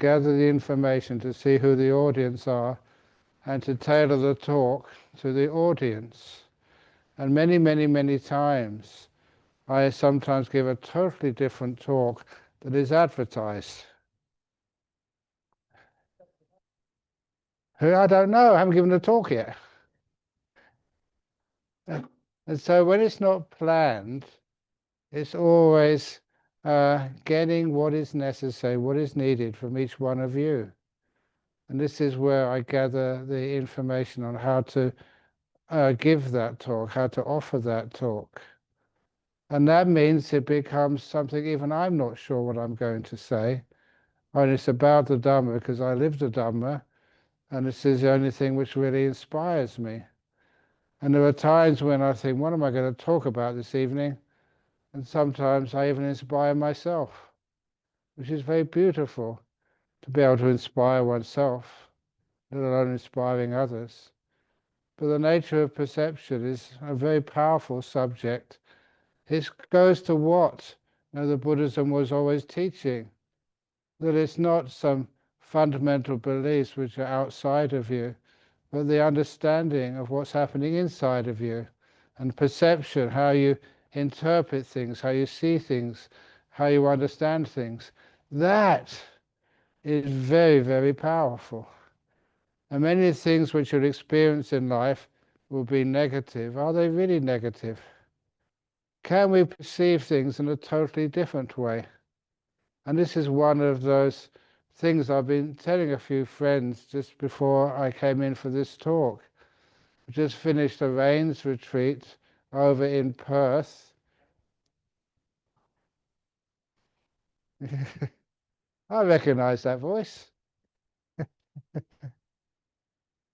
gather the information, to see who the audience are, and to tailor the talk to the audience. And many, many, many times, I sometimes give a totally different talk that is advertised. Who? I don't know. I haven't given a talk yet. And so when it's not planned, it's always getting what is necessary, what is needed from each one of you. And this is where I gather the information on how to give that talk, how to offer that talk. And that means it becomes something even I'm not sure what I'm going to say. And it's about the Dhamma because I live the Dhamma, and this is the only thing which really inspires me. And there are times when I think, what am I going to talk about this evening? And sometimes I even inspire myself, which is very beautiful, to be able to inspire oneself, let alone inspiring others. But the nature of perception is a very powerful subject. It goes to what the Buddhism was always teaching, that it's not some fundamental beliefs which are outside of you, but the understanding of what's happening inside of you, and perception, how you interpret things, how you see things, how you understand things. That is very, very powerful. And many things which you'll experience in life will be negative. Are they really negative? Can we perceive things in a totally different way? And this is one of those things I've been telling a few friends just before I came in for this talk. We just finished a rains retreat over in Perth. I recognize that voice.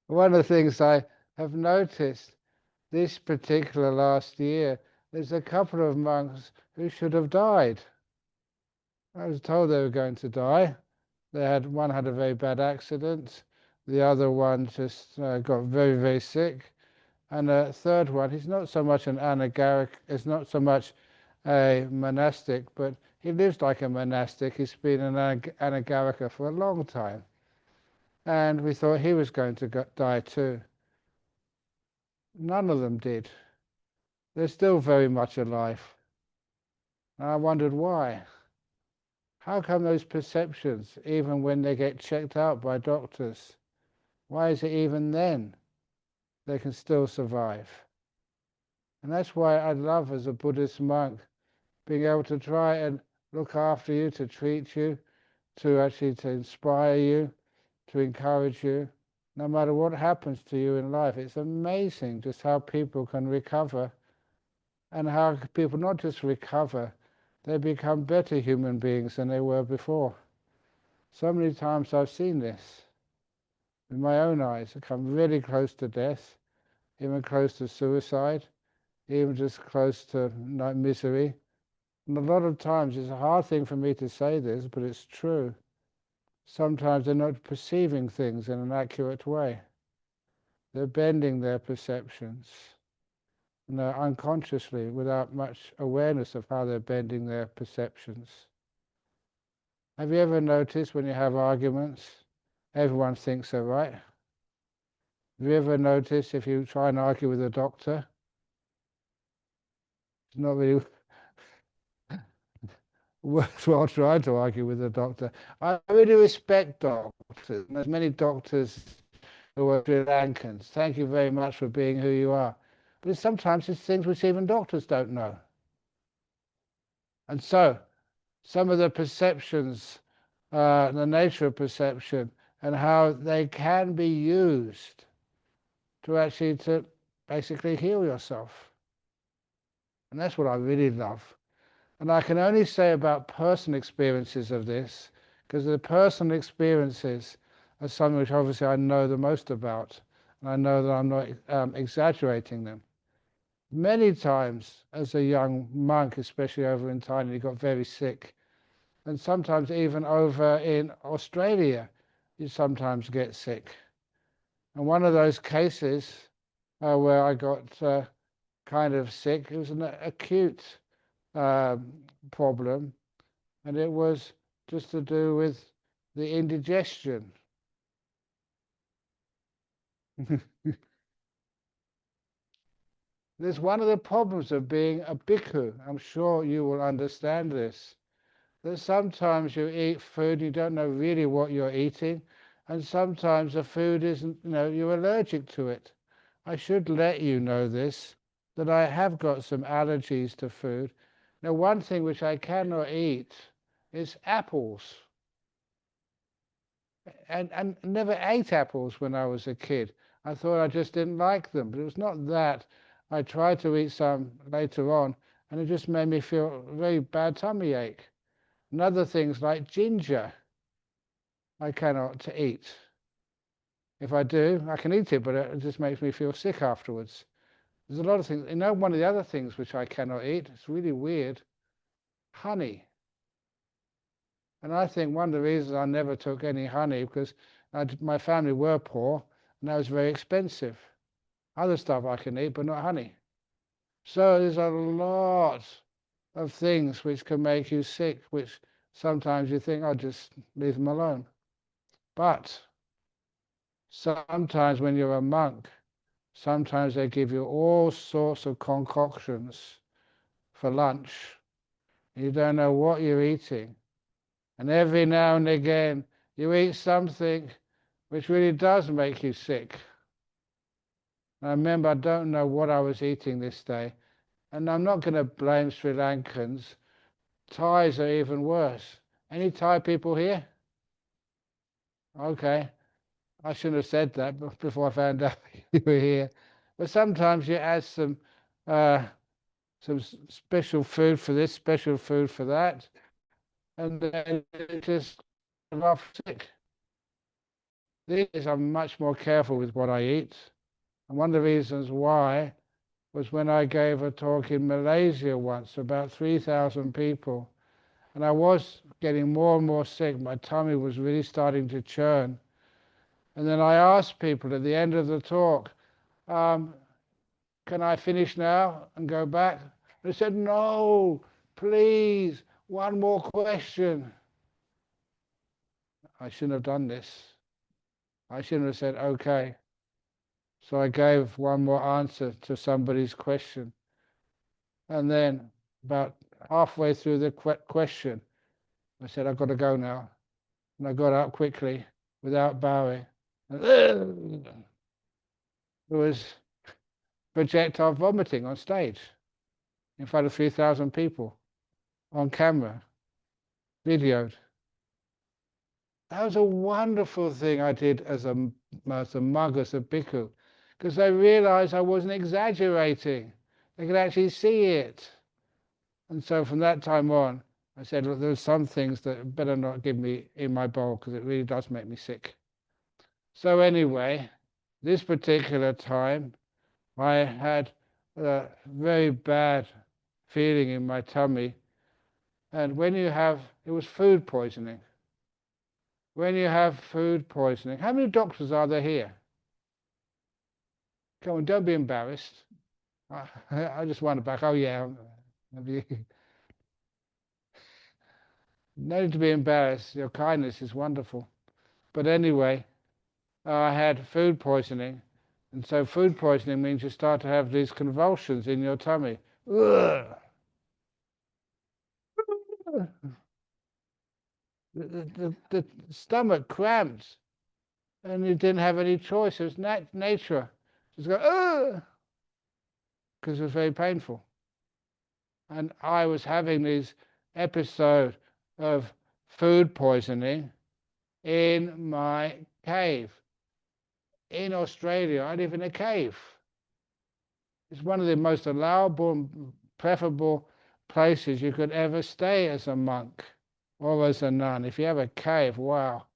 One of the things I have noticed this particular last year, there's a couple of monks who should have died. I was told they were going to die. One had a very bad accident, the other one just got very, very sick, and a third one, he's not so much an anagaric, it's not so much a monastic, but he lives like a monastic. He's been an anagarika for a long time. And we thought he was going to die too. None of them did. They're still very much alive. And I wondered why. How come those perceptions, even when they get checked out by doctors, why is it even then they can still survive? And that's why I love, as a Buddhist monk, being able to try and look after you, to treat you, to inspire you, to encourage you, no matter what happens to you in life. It's amazing just how people can recover, and how people not just recover, they become better human beings than they were before. So many times I've seen this with my own eyes. I come really close to death, even close to suicide, even just close to misery. And a lot of times, it's a hard thing for me to say this, but it's true. Sometimes they're not perceiving things in an accurate way. They're bending their perceptions, unconsciously, without much awareness of how they're bending their perceptions. Have you ever noticed when you have arguments, everyone thinks they're right? Have you ever noticed if you try and argue with a doctor, it's not really worthwhile trying to argue with a doctor. I really respect doctors. There's many doctors who are Sri Lankans. Thank you very much for being who you are. But sometimes it's things which even doctors don't know. And so, some of the perceptions, the nature of perception, and how they can be used to basically heal yourself. And that's what I really love. And I can only say about personal experiences of this, because the personal experiences are something which obviously I know the most about, and I know that I'm not exaggerating them. Many times as a young monk, especially over in Thailand, he got very sick. And sometimes even over in Australia, you sometimes get sick. And one of those cases where I got kind of sick, it was an acute problem, and it was just to do with the indigestion. There's one of the problems of being a bhikkhu. I'm sure you will understand this. That sometimes you eat food, you don't know really what you're eating, and sometimes the food isn't, you're allergic to it. I should let you know this, that I have got some allergies to food. Now, one thing which I cannot eat is apples. And never ate apples when I was a kid. I thought I just didn't like them, but it was not that. I tried to eat some later on, and it just made me feel very bad tummy ache. And other things like ginger, I cannot eat. If I do, I can eat it, but it just makes me feel sick afterwards. There's a lot of things. One of the other things which I cannot eat, it's really weird, honey. And I think one of the reasons I never took any honey, because my family were poor, and that was very expensive. Other stuff I can eat, but not honey. So there's a lot of things which can make you sick, which sometimes you think, I'll just leave them alone. But sometimes when you're a monk, sometimes they give you all sorts of concoctions for lunch. You don't know what you're eating. And every now and again, you eat something which really does make you sick. I remember I don't know what I was eating this day. And I'm not going to blame Sri Lankans. Thais are even worse. Any Thai people here? Okay. I shouldn't have said that before I found out you were here. But sometimes you add some special food for this, special food for that, and then it just off sick. These days I'm much more careful with what I eat. And one of the reasons why was when I gave a talk in Malaysia once, about 3,000 people. And I was getting more and more sick. My tummy was really starting to churn. And then I asked people at the end of the talk, can I finish now and go back? They said, no, please, one more question. I shouldn't have done this. I shouldn't have said, okay. So I gave one more answer to somebody's question. And then about halfway through the question, I said, I've got to go now. And I got up quickly without bowing. And it was projectile vomiting on stage in front of 3,000 people on camera, videoed. That was a wonderful thing I did as a monk, as a bhikkhu, because they realized I wasn't exaggerating. They could actually see it. And so from that time on, I said, look, there's some things that better not give me in my bowl because it really does make me sick. So anyway, this particular time, I had a very bad feeling in my tummy. And when you have, it was food poisoning. When you have food poisoning, how many doctors are there here? Come on, don't be embarrassed. I just wonder back, oh yeah. No need to be embarrassed. Your kindness is wonderful. But anyway, I had food poisoning. And so food poisoning means you start to have these convulsions in your tummy. Ugh. The stomach cramped, and you didn't have any choice. It was nature. Just go, ugh, because it was very painful. And I was having these episodes of food poisoning in my cave. In Australia, I live in a cave. It's one of the most allowable and preferable places you could ever stay as a monk or as a nun. If you have a cave, wow,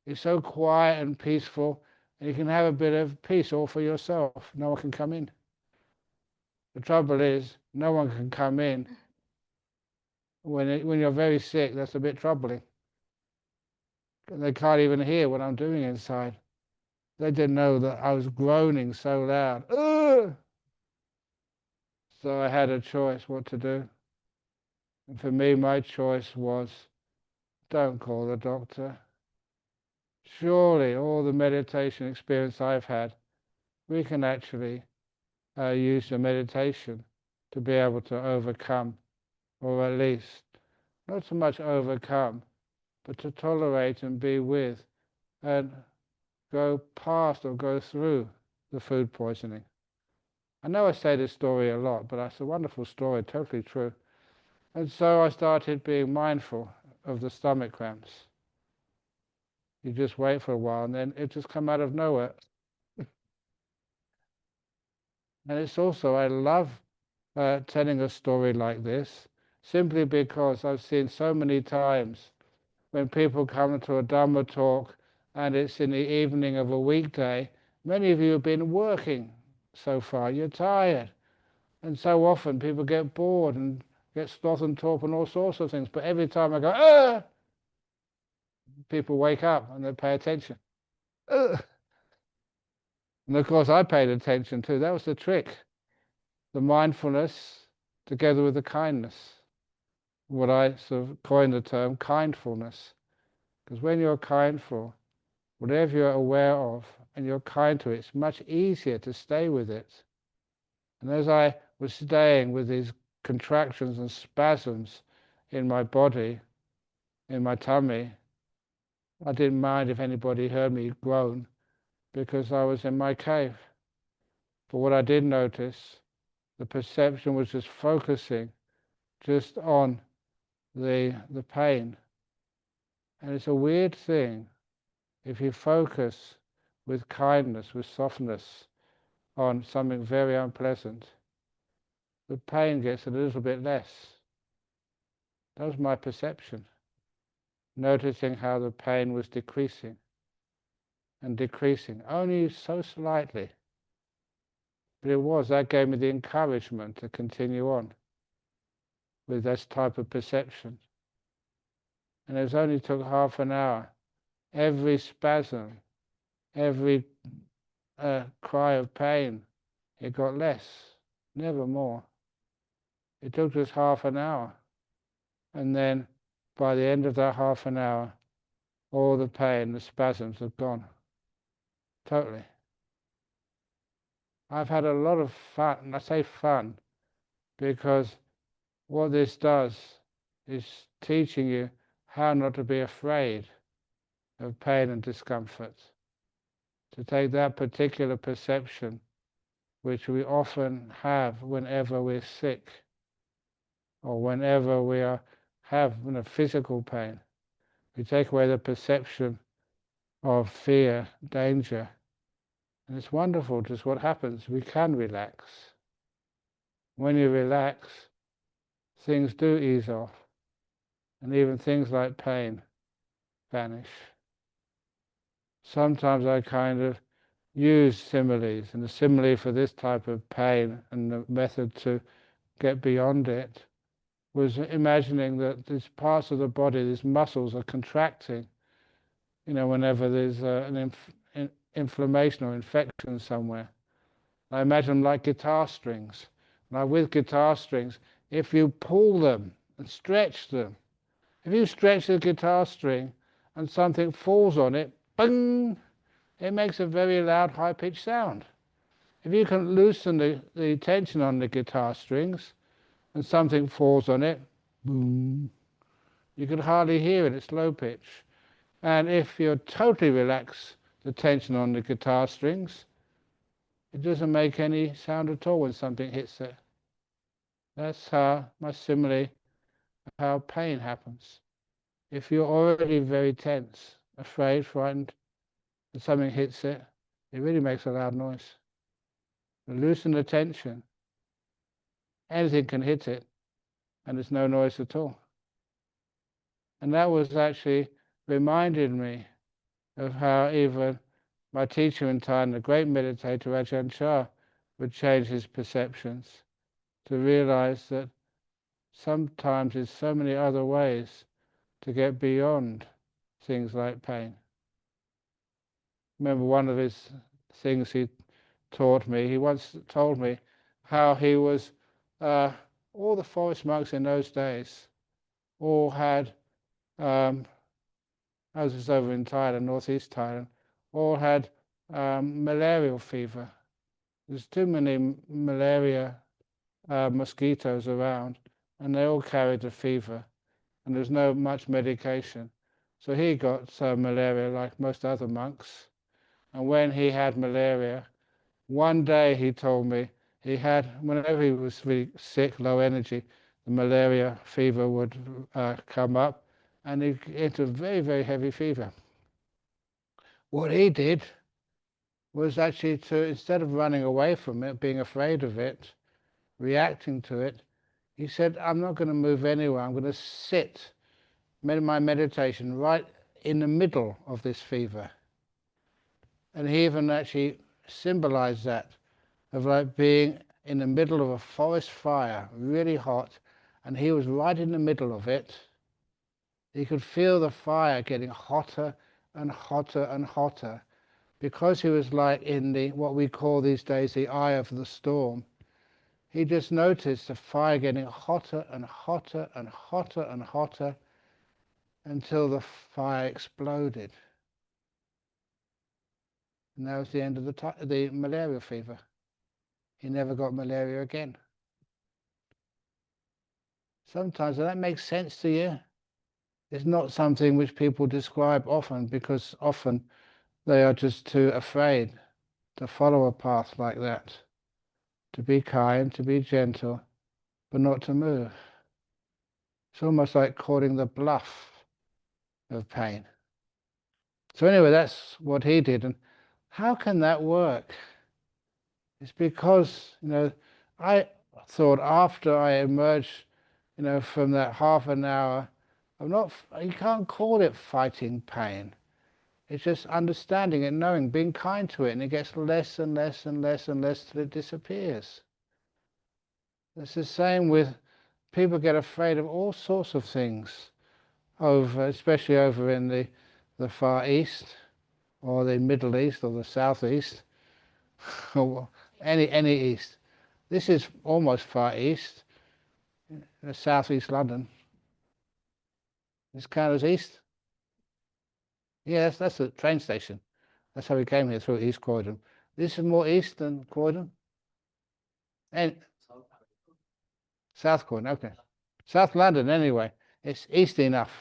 it's so quiet and peaceful, and you can have a bit of peace all for yourself. No one can come in. The trouble is, no one can come in when you're very sick. That's a bit troubling. They can't even hear what I'm doing inside. They didn't know that I was groaning so loud. Ugh! So I had a choice what to do. And for me, my choice was, don't call the doctor. surely all the meditation experience I've had, we can actually use the meditation to be able to overcome, or at least not so much overcome, but to tolerate and be with and go past or go through the food poisoning. I know I say this story a lot, but that's a wonderful story, totally true. And so I started being mindful of the stomach cramps. You just wait for a while and then it just come out of nowhere. And it's also, I love telling a story like this, simply because I've seen so many times when people come to a Dhamma talk and it's in the evening of a weekday, many of you have been working so far, you're tired. And so often people get bored and get sloth and torpor and all sorts of things. But every time I go, people wake up and they pay attention. And of course I paid attention too. That was the trick. The mindfulness together with the kindness. What I sort of coined the term kindfulness. Because when you're kindful, whatever you're aware of and you're kind to it, it's much easier to stay with it. And as I was staying with these contractions and spasms in my body, in my tummy, I didn't mind if anybody heard me groan because I was in my cave. But what I did notice, the perception was just focusing just on the pain. And it's a weird thing. If you focus with kindness, with softness on something very unpleasant, the pain gets a little bit less. That was my perception. Noticing how the pain was decreasing and decreasing, only so slightly. But it was, that gave me the encouragement to continue on with this type of perception. And it only took half an hour. Every spasm, every cry of pain, it got less, never more. It took just half an hour. And then by the end of that half an hour, all the pain, the spasms have gone. Totally. I've had a lot of fun, and I say fun, because what this does is teaching you how not to be afraid of pain and discomfort. To take that particular perception, which we often have whenever we're sick, or whenever we have physical pain. We take away the perception of fear, danger, and it's wonderful just what happens. We can relax. When you relax, things do ease off, and even things like pain vanish. Sometimes I kind of use similes, and the simile for this type of pain and the method to get beyond it was imagining that these parts of the body, these muscles are contracting, whenever there's an inflammation or infection somewhere. I imagine them like guitar strings. Now with guitar strings, if you pull them and stretch them, if you stretch the guitar string and something falls on it, bang, it makes a very loud, high-pitched sound. If you can loosen the tension on the guitar strings and something falls on it, boom, you can hardly hear it, it's low pitch. And if you totally relax the tension on the guitar strings, it doesn't make any sound at all when something hits it. That's how my simile, how pain happens. If you're already very tense, afraid, frightened, and something hits it, it really makes a loud noise. Loosen the tension, anything can hit it, and there's no noise at all. And that was actually reminded me of how even my teacher in Thailand, the great meditator Ajahn Brahm, would change his perceptions to realize that sometimes there's so many other ways to get beyond things like pain. Remember one of his things he taught me, he once told me how he was, all the forest monks in those days all had houses over in Thailand, northeast Thailand, all had malarial fever. There's too many malaria mosquitoes around, and they all carried the fever, and there's no much medication. So he got malaria like most other monks. And when he had malaria, one day he told me he had, whenever he was really sick, low energy, the malaria fever would come up, and he into a very, very heavy fever. What he did was actually to, instead of running away from it, being afraid of it, reacting to it, he said, I'm not going to move anywhere. I'm going to sit, my meditation, right in the middle of this fever. And he even actually symbolized that, of like being in the middle of a forest fire, really hot, and he was right in the middle of it. He could feel the fire getting hotter and hotter and hotter, because he was like in the, what we call these days, the eye of the storm. He just noticed the fire getting hotter and hotter and hotter and hotter until the fire exploded. And that was the end of the malaria fever. He never got malaria again. Sometimes, and that makes sense to you. It's not something which people describe often, because often they are just too afraid to follow a path like that, to be kind, to be gentle, but not to move. It's almost like calling the bluff of pain. So anyway, that's what he did. And how can that work? It's because, I thought after I emerged, from that half an hour, you can't call it fighting pain. It's just understanding it, knowing, being kind to it, and it gets less and less and less and less till it disappears. It's the same with people get afraid of all sorts of things, especially over in the Far East, or the Middle East, or the Southeast, or any East. This is almost Far East, Southeast London. This count as East? Yes, that's the train station. That's how we came here, through East Croydon. This is more east than Croydon? And South Croydon, okay. South London, anyway. It's east enough.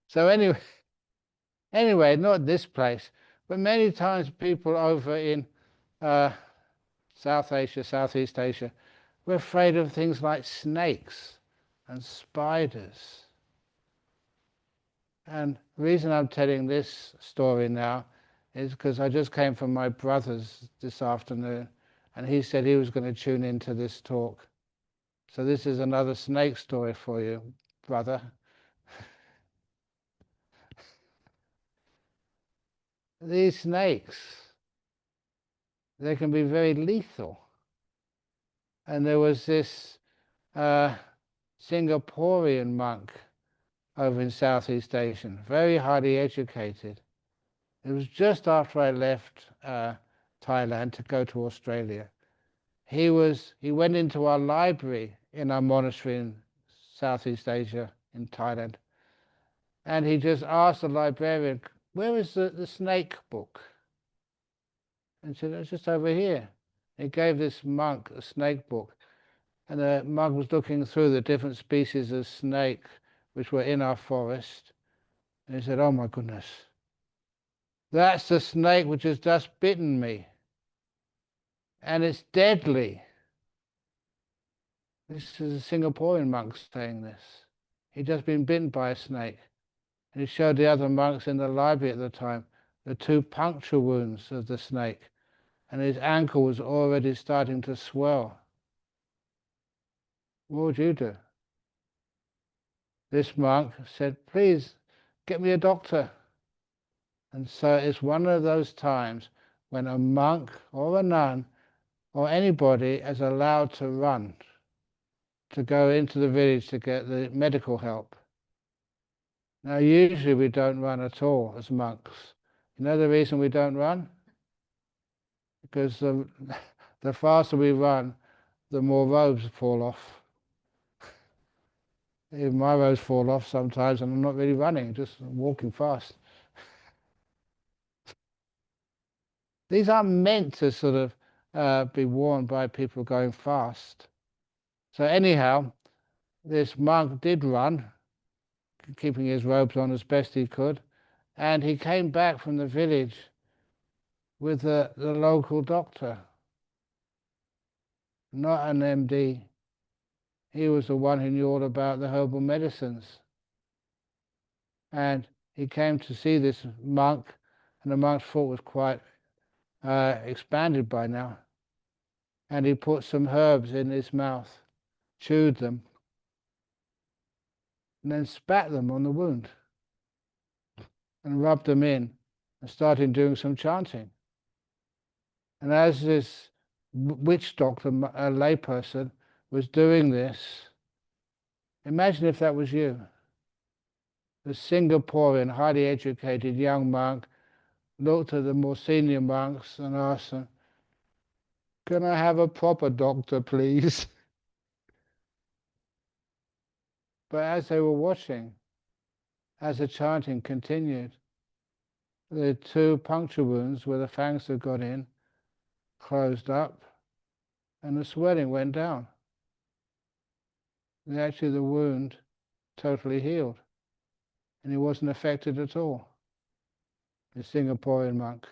So anyway, not this place, but many times people over in South Asia, Southeast Asia, we're afraid of things like snakes and spiders. And the reason I'm telling this story now is because I just came from my brother's this afternoon, and he said he was going to tune into this talk. So this is another snake story for you, brother. These snakes, they can be very lethal. And there was this Singaporean monk over in Southeast Asia, very highly educated. It was just after I left Thailand to go to Australia. He went into our library in our monastery in Southeast Asia, in Thailand, and he just asked the librarian, where is the snake book? And said, it's just over here. He gave this monk a snake book, and the monk was looking through the different species of snake which were in our forest, and he said, oh my goodness, that's the snake which has just bitten me, and it's deadly. This is a Singaporean monk saying this. He'd just been bitten by a snake. And he showed the other monks in the library at the time the 2 puncture wounds of the snake, and his ankle was already starting to swell. What would you do? This monk said, please get me a doctor. And so it's one of those times when a monk or a nun or anybody is allowed to run, to go into the village to get the medical help. Now, usually we don't run at all as monks. You know the reason we don't run? Because the faster we run, the more robes fall off. Even my roads fall off sometimes, and I'm not really running, just walking fast. These aren't meant to sort of be worn by people going fast. So anyhow, this monk did run, keeping his robes on as best he could, and he came back from the village with the local doctor, not an MD. He was the one who knew all about the herbal medicines. And he came to see this monk, and the monk's foot was quite expanded by now. And he put some herbs in his mouth, chewed them, and then spat them on the wound and rubbed them in and started doing some chanting. And as this witch doctor, a layperson, was doing this, imagine if that was you. The Singaporean, highly educated young monk looked at the more senior monks and asked them, "Can I have a proper doctor, please?" But as they were watching, as the chanting continued, the two puncture wounds where the fangs had got in closed up and the swelling went down. And actually the wound totally healed and he wasn't affected at all. The Singaporean monk.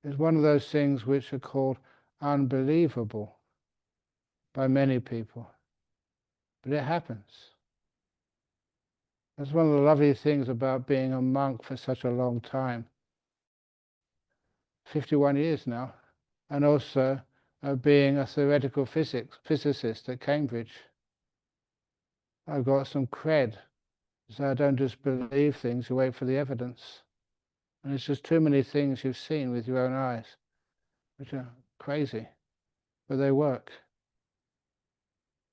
It's one of those things which are called unbelievable by many people. But it happens. That's one of the lovely things about being a monk for such a long time. 51 years now. And also being a theoretical physicist at Cambridge. I've got some cred. So I don't just believe things, you wait for the evidence. And it's just too many things you've seen with your own eyes, which are crazy, but they work.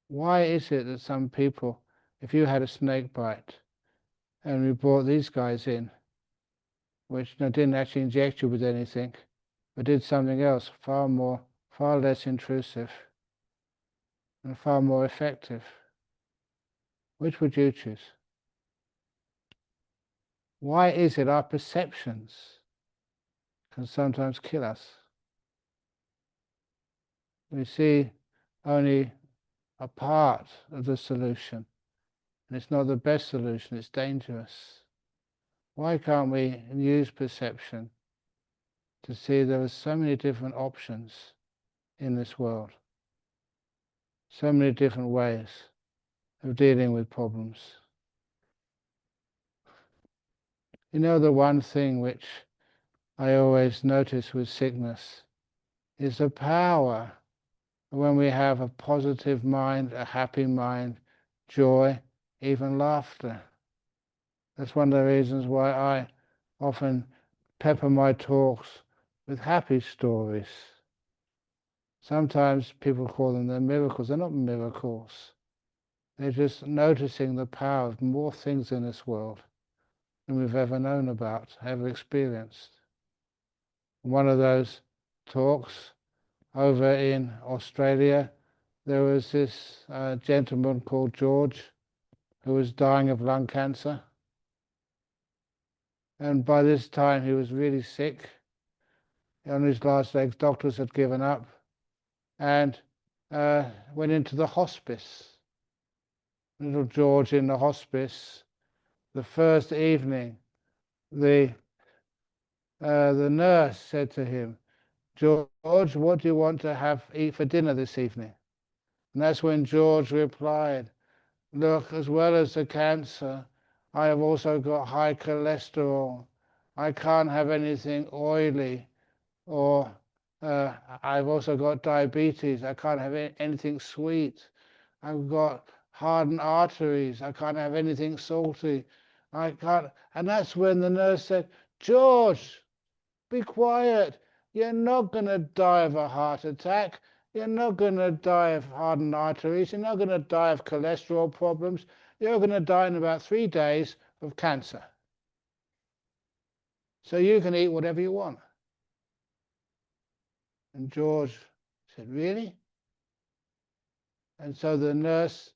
Why is it that some people, if you had a snake bite, and we brought these guys in, which didn't actually inject you with anything, but did something else far less intrusive, and far more effective, which would you choose? Why is it our perceptions can sometimes kill us? We see only a part of the solution, and it's not the best solution, it's dangerous. Why can't we use perception to see there are so many different options in this world, so many different ways of dealing with problems? You know, the one thing which I always notice with sickness is the power when we have a positive mind, a happy mind, joy, even laughter. That's one of the reasons why I often pepper my talks with happy stories. Sometimes people call them the miracles. They're not miracles. They're just noticing the power of more things in this world than we've ever known about, ever experienced. One of those talks over in Australia, there was this gentleman called George who was dying of lung cancer. And by this time he was really sick. On his last legs, doctors had given up and went into the hospice. Little George in the hospice. The first evening, the nurse said to him, "George, what do you want to eat for dinner this evening?" And that's when George replied, "Look, as well as the cancer, I have also got high cholesterol. I can't have anything oily, or I've also got diabetes. I can't have anything sweet. I've got hardened arteries. I can't have anything salty. I can't." And that's when the nurse said, "George, be quiet. You're not going to die of a heart attack. You're not going to die of hardened arteries. You're not going to die of cholesterol problems. You're going to die in about 3 days of cancer. So you can eat whatever you want." And George said, "Really?" And so the nurse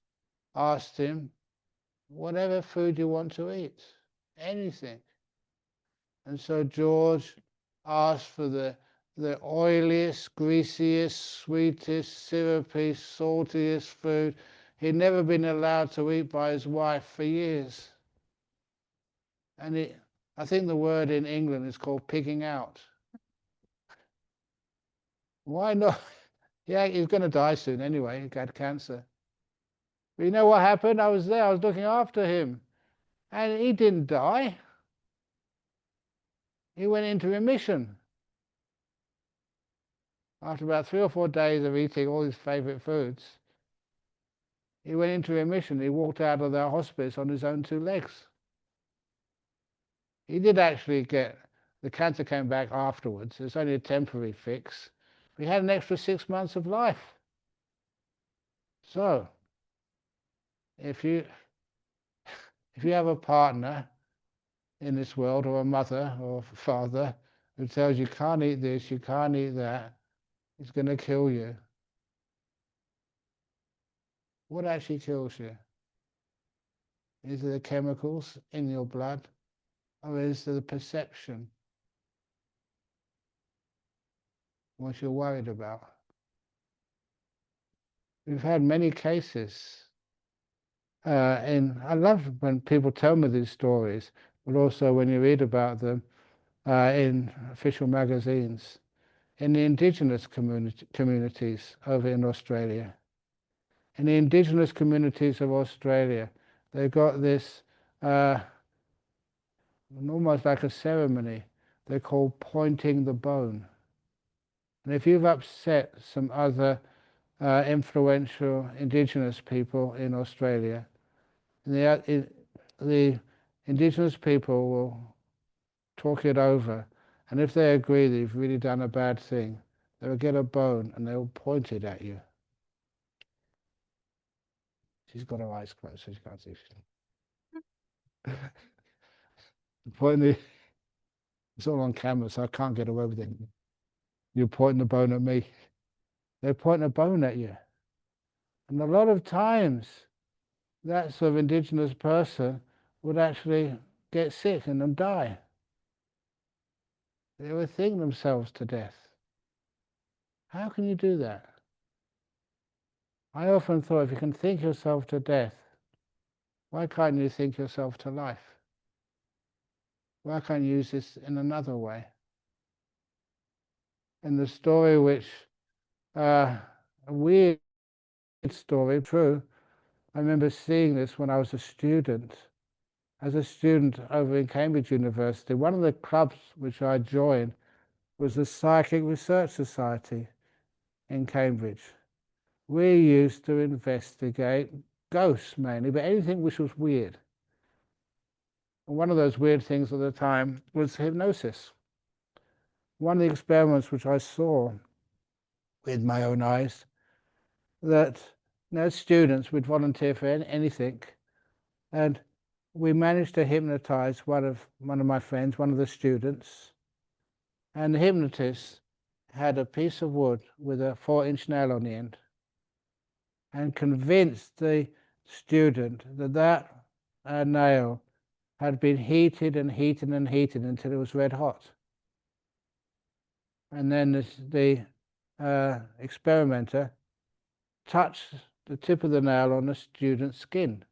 asked him, whatever food you want to eat, anything. And so George asked for the oiliest, greasiest, sweetest, syrupy, saltiest food. He'd never been allowed to eat by his wife for years. And I think the word in England is called pigging out. Why not? Yeah, he's going to die soon anyway. He had cancer. But you know what happened? I was there. I was looking after him. And he didn't die. He went into remission. After about 3 or 4 days of eating all his favourite foods, he went into remission. He walked out of the hospice on his own 2 legs. He did actually the cancer came back afterwards. It's only a temporary fix. He had an extra 6 months of life. So, if you have a partner in this world, or a mother or a father, who tells you can't eat this, you can't eat that, it's going to kill you. What actually kills you? Is it the chemicals in your blood, or is it the perception? What you're worried about? We've had many cases, and I love when people tell me these stories, but also when you read about them in official magazines, in the indigenous communities over in Australia. In the indigenous communities of Australia, they've got this almost like a ceremony they call pointing the bone. And if you've upset some other influential indigenous people in Australia, the indigenous people will talk it over, and if they agree that you've really done a bad thing, they'll get a bone and they'll point it at you. She's got her eyes closed, so she can't see. Pointing it's all on camera, so I can't get away with it. You're pointing the bone at me. They're pointing a bone at you. And a lot of times, that sort of indigenous person would actually get sick and then die. They would think themselves to death. How can you do that? I often thought, if you can think yourself to death, why can't you think yourself to life? Why can't you use this in another way? In the story which, a weird story, true, I remember seeing this when I was a student. As a student over in Cambridge University, one of the clubs which I joined was the Psychic Research Society in Cambridge. We used to investigate ghosts mainly, but anything which was weird. And one of those weird things at the time was hypnosis. One of the experiments which I saw with my own eyes, that students would volunteer for anything, and we managed to hypnotize one of my friends, one of the students, and the hypnotist had a piece of wood with a 4-inch nail on the end, and convinced the student that nail had been heated and heated and heated until it was red hot. And then the experimenter touched the tip of the nail on the student's skin.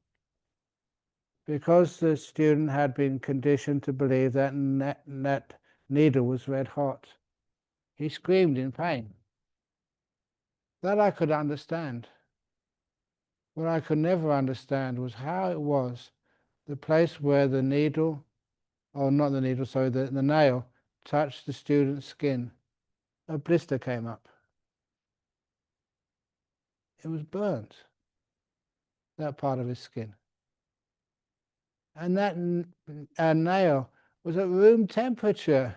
Because the student had been conditioned to believe that that needle was red hot, he screamed in pain. That I could understand. What I could never understand was how it was the place where the needle, or not the needle, sorry, the nail touched the student's skin, a blister came up. It was burnt, that part of his skin. And that nail was at room temperature.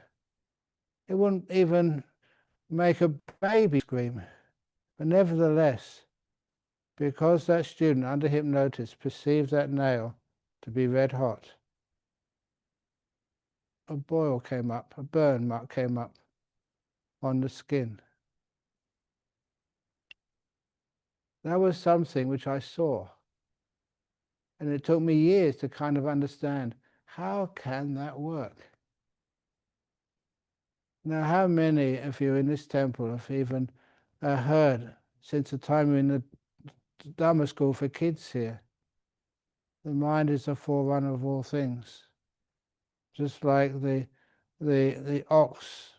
It wouldn't even make a baby scream. But nevertheless, because that student under hypnosis perceived that nail to be red hot, a boil came up, a burn mark came up on the skin. That was something which I saw. And it took me years to kind of understand, how can that work? Now, how many of you in this temple have even heard, since the time we're in the Dharma school for kids here, the mind is the forerunner of all things. Just like the ox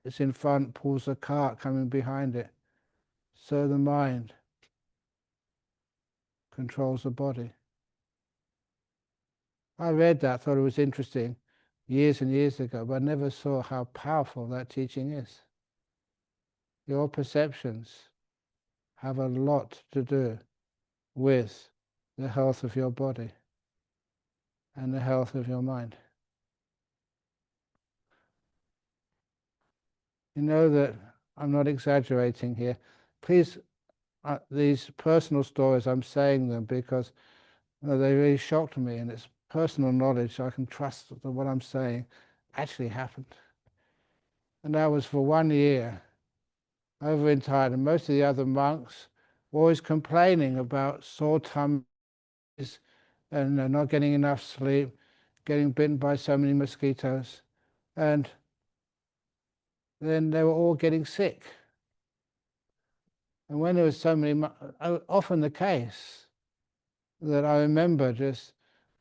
is in front, pulls the cart coming behind it, so the mind controls the body. I read that, thought it was interesting years and years ago, but I never saw how powerful that teaching is. Your perceptions have a lot to do with the health of your body and the health of your mind. You know that I'm not exaggerating here. Please, these personal stories, I'm saying them because they really shocked me, and it's personal knowledge, so I can trust that what I'm saying actually happened. And that was for 1 year over in Thailand. And most of the other monks were always complaining about sore tummies and not getting enough sleep, getting bitten by so many mosquitoes. And then they were all getting sick. And when there was so many, often the case that I remember just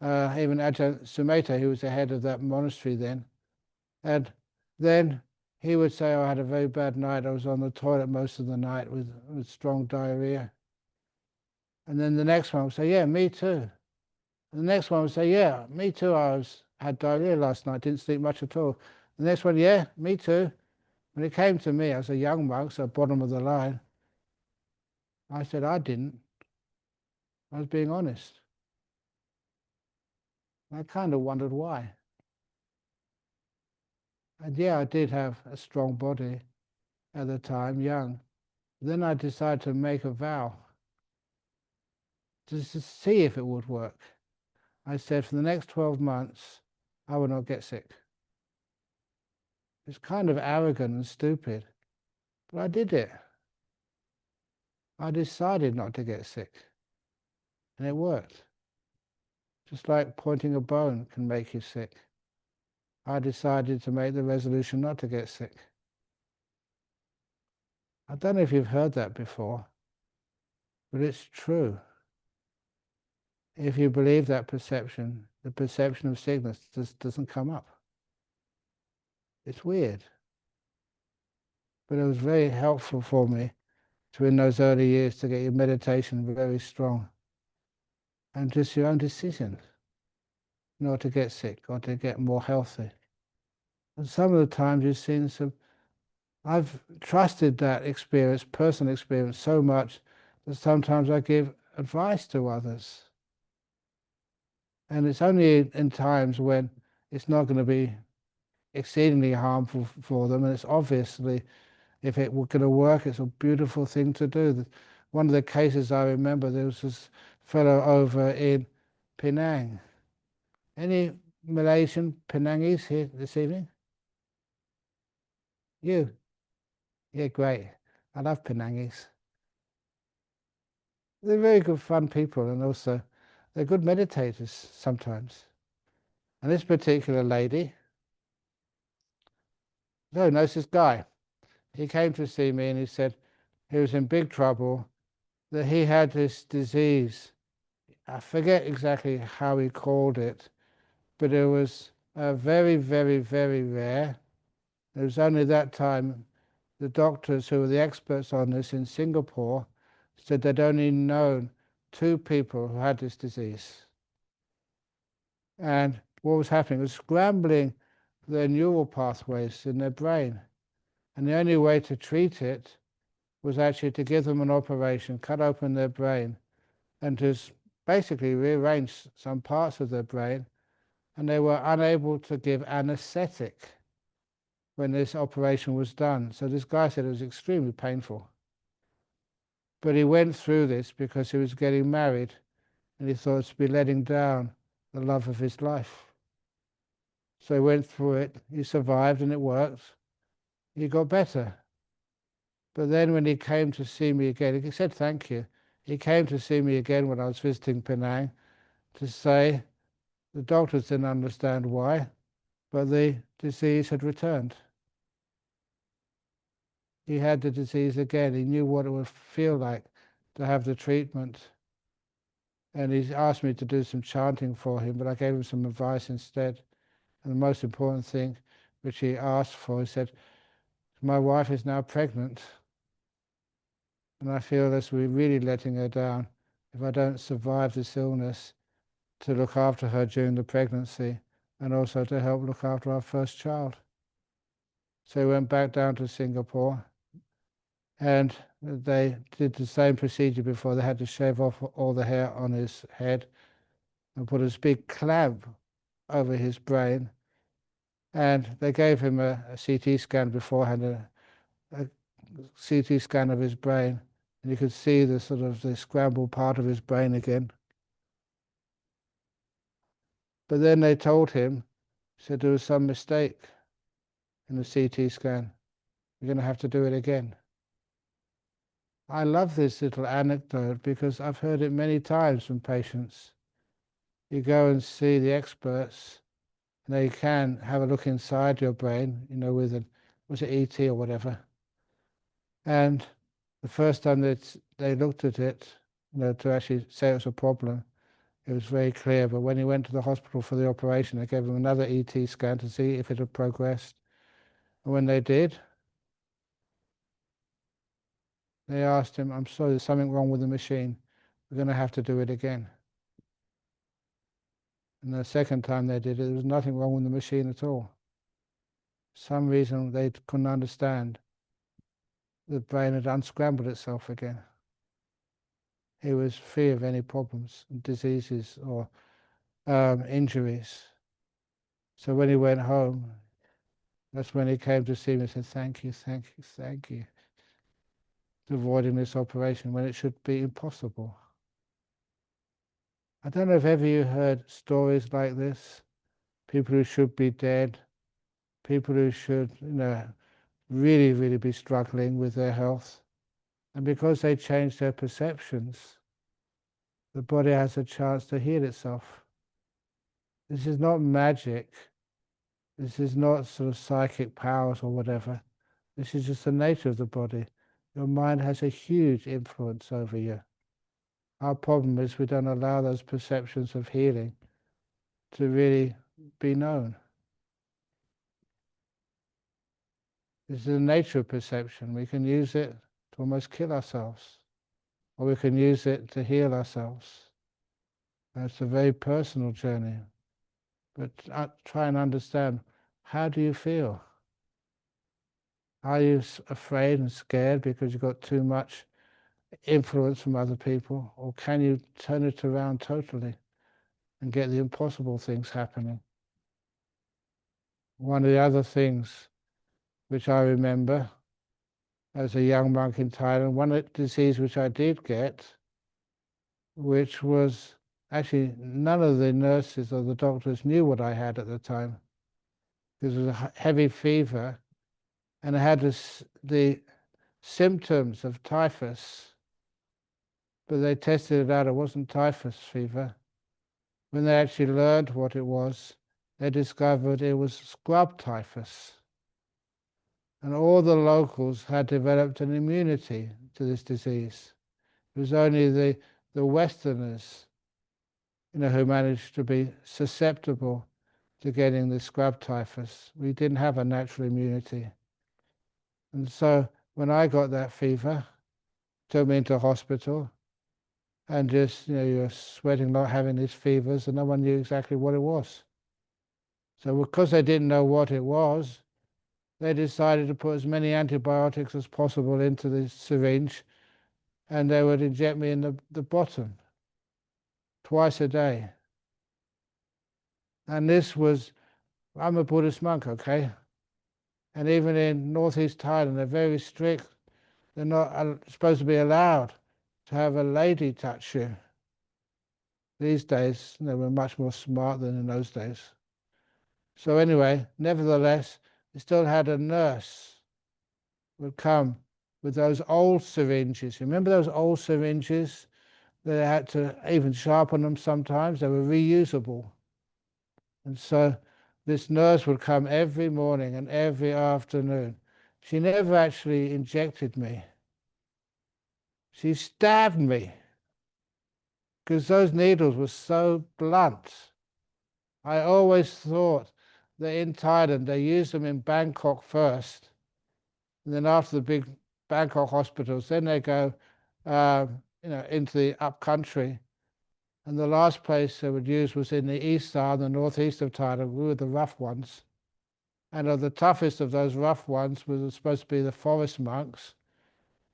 even Ajahn Sumedho, who was the head of that monastery then, and then he would say, oh, I had a very bad night, I was on the toilet most of the night with strong diarrhea. And then the next one would say, yeah, me too. And the next one would say, yeah, me too, had diarrhea last night, didn't sleep much at all. The next one, yeah, me too. When it came to me, I was a young monk, so bottom of the line, I said I didn't. I was being honest. I kind of wondered why. And yeah, I did have a strong body at the time, young. Then I decided to make a vow just to see if it would work. I said, for the next 12 months, I will not get sick. It's kind of arrogant and stupid, but I did it. I decided not to get sick, and it worked. Just like pointing a bone can make you sick. I decided to make the resolution not to get sick. I don't know if you've heard that before, but it's true. If you believe that perception, the perception of sickness just doesn't come up. It's weird. But it was very helpful for me to, in those early years, to get your meditation very strong. And just your own decision not to get sick or to get more healthy. And some of the times you've seen I've trusted that experience, personal experience, so much that sometimes I give advice to others. And it's only in times when it's not going to be exceedingly harmful for them, and it's obviously, if it were going to work, it's a beautiful thing to do. One of the cases I remember, there was this fellow over in Penang. Any Malaysian Penangese here this evening? You? Yeah, great. I love Penangese. They're very good fun people, and also they're good meditators sometimes. And this particular lady, no, knows this guy. He came to see me and he said he was in big trouble, that he had this disease. I forget exactly how he called it, but it was very, very, very rare. It was only that time the doctors who were the experts on this in Singapore said they'd only known 2 people who had this disease. And what was happening was scrambling their neural pathways in their brain. And the only way to treat it was actually to give them an operation, cut open their brain, and to basically rearrange some parts of their brain. And they were unable to give anesthetic when this operation was done. So this guy said it was extremely painful. But he went through this because he was getting married, and he thought to be letting down the love of his life. So he went through it, he survived, and it worked. He got better. But then when he came to see me again, he said thank you. He came to see me again when I was visiting Penang to say the doctors didn't understand why, but the disease had returned. He had the disease again. He knew what it would feel like to have the treatment. And he asked me to do some chanting for him, but I gave him some advice instead. And the most important thing, which he asked for, he said, my wife is now pregnant, and I feel this will be really letting her down if I don't survive this illness, to look after her during the pregnancy and also to help look after our first child. So he went back down to Singapore, and they did the same procedure before. They had to shave off all the hair on his head and put this big clamp over his brain. And they gave him a CT scan beforehand, a CT scan of his brain, and you could see the sort of the scrambled part of his brain again. But then they told him, said there was some mistake in the CT scan. You're going to have to do it again. I love this little anecdote because I've heard it many times from patients. You go and see the experts, and they can have a look inside your brain, with was it ET or whatever. And the first time that they looked at it, to actually say it was a problem, it was very clear. But when he went to the hospital for the operation, they gave him another ET scan to see if it had progressed. And when they did, they asked him, I'm sorry, there's something wrong with the machine. We're going to have to do it again. And the second time they did it, there was nothing wrong with the machine at all. For some reason they couldn't understand. The brain had unscrambled itself again. He was free of any problems, diseases, or injuries. So when he went home, that's when he came to see me and said, thank you, thank you, thank you, for avoiding this operation when it should be impossible. I don't know if ever you heard stories like this, people who should be dead, people who should, really, really be struggling with their health. And because they change their perceptions, the body has a chance to heal itself. This is not magic. This is not sort of psychic powers or whatever. This is just the nature of the body. Your mind has a huge influence over you. Our problem is we don't allow those perceptions of healing to really be known. This is the nature of perception. We can use it to almost kill ourselves, or we can use it to heal ourselves. It's a very personal journey. But try and understand, how do you feel? Are you afraid and scared because you've got too much influence from other people? Or can you turn it around totally and get the impossible things happening? One of the other things which I remember as a young monk in Thailand, one disease which I did get, which was actually none of the nurses or the doctors knew what I had at the time. Because it was a heavy fever, and I had the symptoms of typhus, but they tested it out, it wasn't typhus fever. When they actually learned what it was, they discovered it was scrub typhus. And all the locals had developed an immunity to this disease. It was only the Westerners, who managed to be susceptible to getting the scrub typhus. We didn't have a natural immunity. And so when I got that fever, took me into hospital, and just, you're sweating, not having these fevers, and no one knew exactly what it was. So because they didn't know what it was, they decided to put as many antibiotics as possible into the syringe, and they would inject me in the bottom twice a day. And I'm a Buddhist monk, okay? And even in northeast Thailand, they're very strict. They're not supposed to be allowed to have a lady touch you. These days, we're much more smart than in those days. So anyway, nevertheless, they still had a nurse would come with those old syringes. Remember those old syringes They had to even sharpen them sometimes. They were reusable. And so this nurse would come every morning and every afternoon. She never actually injected me. She stabbed me because those needles were so blunt. I always thought that in Thailand they used them in Bangkok first, and then after the big Bangkok hospitals, then they go, into the up country. And the last place they would use was in the east side, the northeast of Thailand. We were the rough ones. And the toughest of those rough ones was supposed to be the forest monks.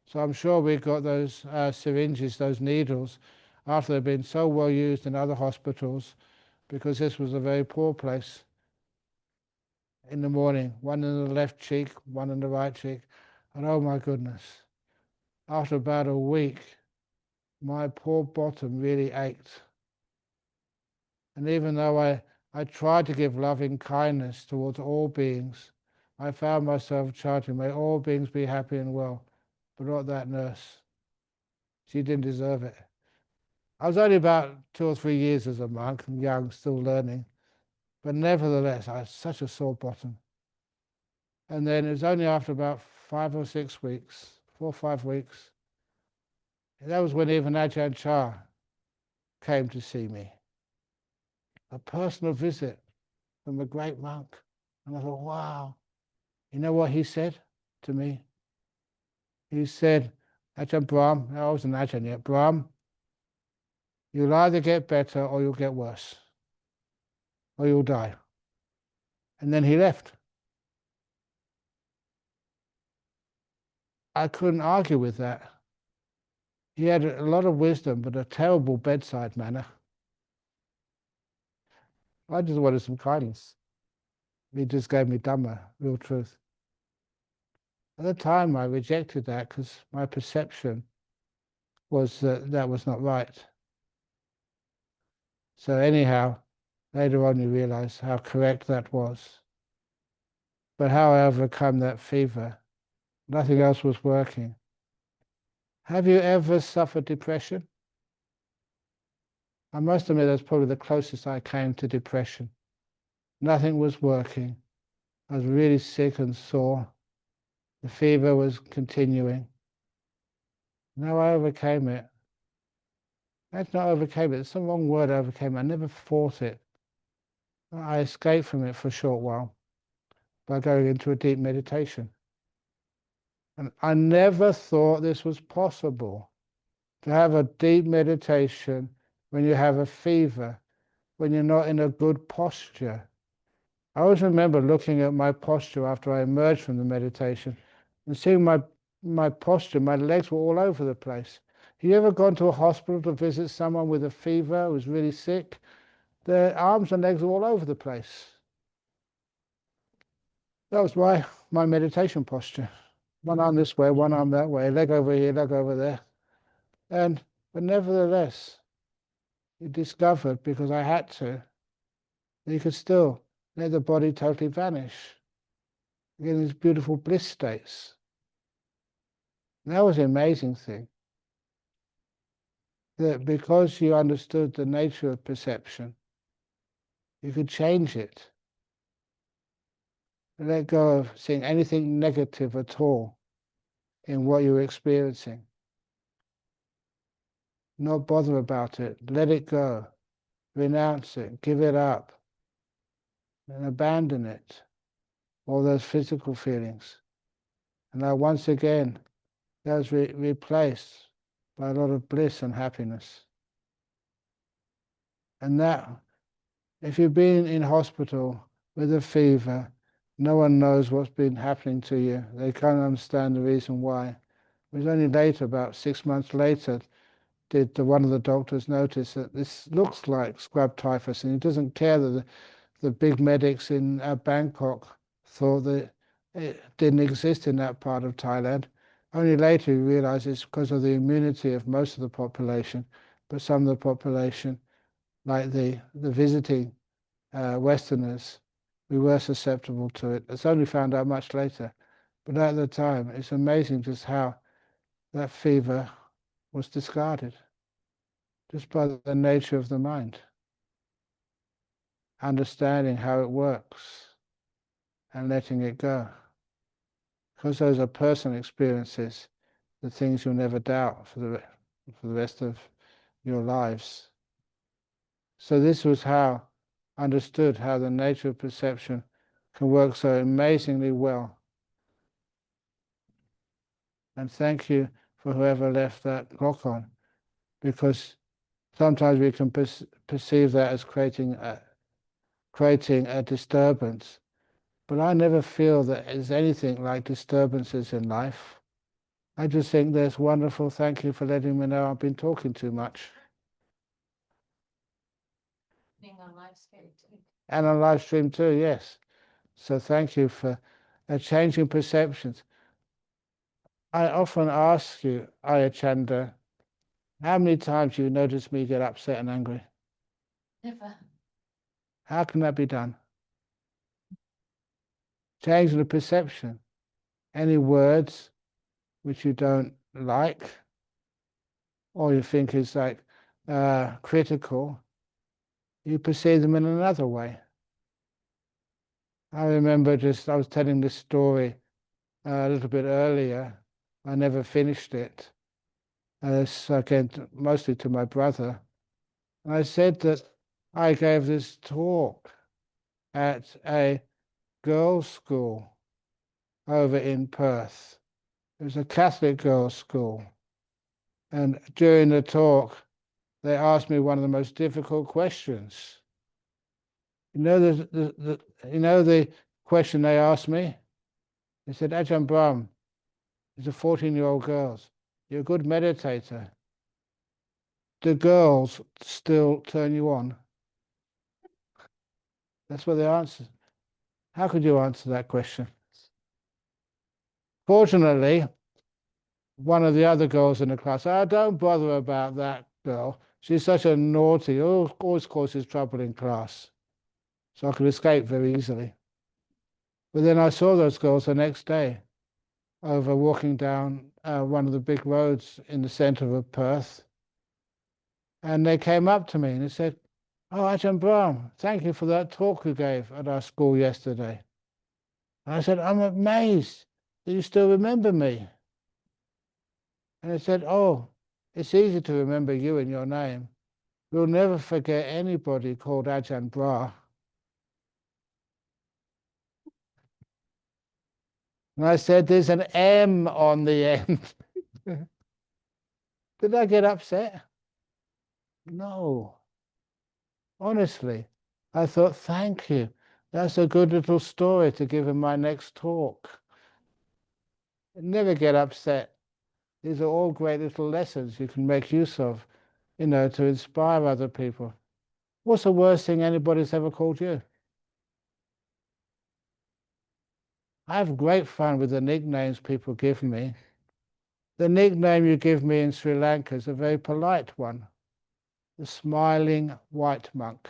So I'm sure we got those syringes, those needles, after they'd been so well used in other hospitals, because this was a very poor place. In the morning, one in the left cheek, one in the right cheek. And oh my goodness, after about a week, my poor bottom really ached. And even though I tried to give loving kindness towards all beings, I found myself chanting, may all beings be happy and well, but not that nurse. She didn't deserve it. I was only about 2 or 3 years as a monk, and young, still learning, but nevertheless, I had such a sore bottom. And then it was only after about 5 or 6 weeks, 4 or 5 weeks, that was when even Ajahn Chah came to see me. A personal visit from a great monk. And I thought, wow. You know what he said to me? He said, Ajahn Brahm, I wasn't Ajahn yet, Brahm, you'll either get better or you'll get worse, or you'll die. And then he left. I couldn't argue with that. He had a lot of wisdom, but a terrible bedside manner. I just wanted some kindness. He just gave me Dhamma, real truth. At the time, I rejected that because my perception was that that was not right. So anyhow, later on you realize how correct that was. But how I overcome that fever, nothing else was working. Have you ever suffered depression? I must admit that's probably the closest I came to depression. Nothing was working. I was really sick and sore. The fever was continuing. Now I overcame it. That's not overcame it. It's the wrong word, overcame it. I never fought it. I escaped from it for a short while by going into a deep meditation. And I never thought this was possible, to have a deep meditation when you have a fever, when you're not in a good posture. I always remember looking at my posture after I emerged from the meditation and seeing my posture, my legs were all over the place. Have you ever gone to a hospital to visit someone with a fever who was really sick? Their arms and legs were all over the place. That was my meditation posture. One arm this way, one arm that way, leg over here, leg over there. But nevertheless, you discovered, because I had to, that you could still let the body totally vanish. You get these beautiful bliss states. And that was the amazing thing. That because you understood the nature of perception, you could change it. Let go of seeing anything negative at all in what you were experiencing. Not bother about it. Let it go. Renounce it. Give it up. And abandon it. All those physical feelings. And now once again, that was replaced by a lot of bliss and happiness. And that, if you've been in hospital with a fever, no one knows what's been happening to you. They can't understand the reason why. It was only later, about 6 months later, did one of the doctors notice that this looks like scrub typhus, and he doesn't care that the big medics in Bangkok thought that it didn't exist in that part of Thailand. Only later he realized it's because of the immunity of most of the population, but some of the population, like the visiting Westerners, we were susceptible to it. It's only found out much later. But at the time, it's amazing just how that fever was discarded. just by the nature of the mind, understanding how it works and letting it go. Because those are personal experiences, the things you'll never doubt for the rest of your lives. So this was how understood how the nature of perception can work so amazingly well. And thank you for whoever left that clock on, because sometimes we can perceive that as creating a disturbance. But I never feel that there's anything like disturbances in life. I just think there's wonderful. Thank you for letting me know I've been talking too much. Being on live stream too. And on live stream too, yes. So thank you for changing perceptions. I often ask you, Ayachanda, how many times you notice me get upset and angry? Never. How can that be done? Changing the perception. Any words which you don't like, or you think is like critical, you perceive them in another way. I remember I was telling this story a little bit earlier. I never finished it. Again, mostly to my brother. I said that I gave this talk at a girls' school over in Perth. It was a Catholic girls' school. And during the talk, they asked me one of the most difficult questions. You know the question they asked me? They said, Ajahn Brahm, these are 14-year-old girls. You're a good meditator. Do girls still turn you on? That's what they answered. How could you answer that question? Fortunately, one of the other girls in the class, don't bother about that girl. She's such a naughty, always causes trouble in class. So I could escape very easily. But then I saw those girls the next day over walking down one of the big roads in the centre of Perth. And they came up to me and they said, oh, Ajahn Brahm, thank you for that talk you gave at our school yesterday. And I said, I'm amazed that you still remember me. And they said, oh, it's easy to remember you and your name. We'll never forget anybody called Ajahn Brahm. And I said, there's an M on the end. Did I get upset? No. Honestly, I thought, thank you. That's a good little story to give in my next talk. Never get upset. These are all great little lessons you can make use of, to inspire other people. What's the worst thing anybody's ever called you? I have great fun with the nicknames people give me. The nickname you give me in Sri Lanka is a very polite one, the smiling white monk.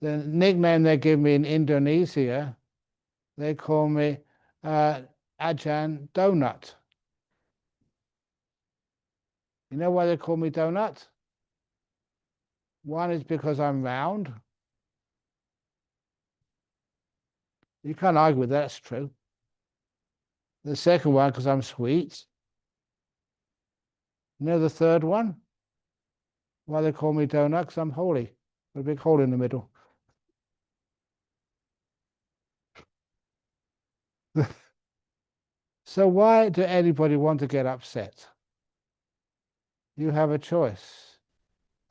The nickname they give me in Indonesia, they call me Ajahn Donut. You know why they call me Donut? One is because I'm round. You can't argue with that, that's true. The second one, because I'm sweet. You know the third one? Why they call me Donut? Because I'm holy. With a big hole in the middle. So why do anybody want to get upset? You have a choice.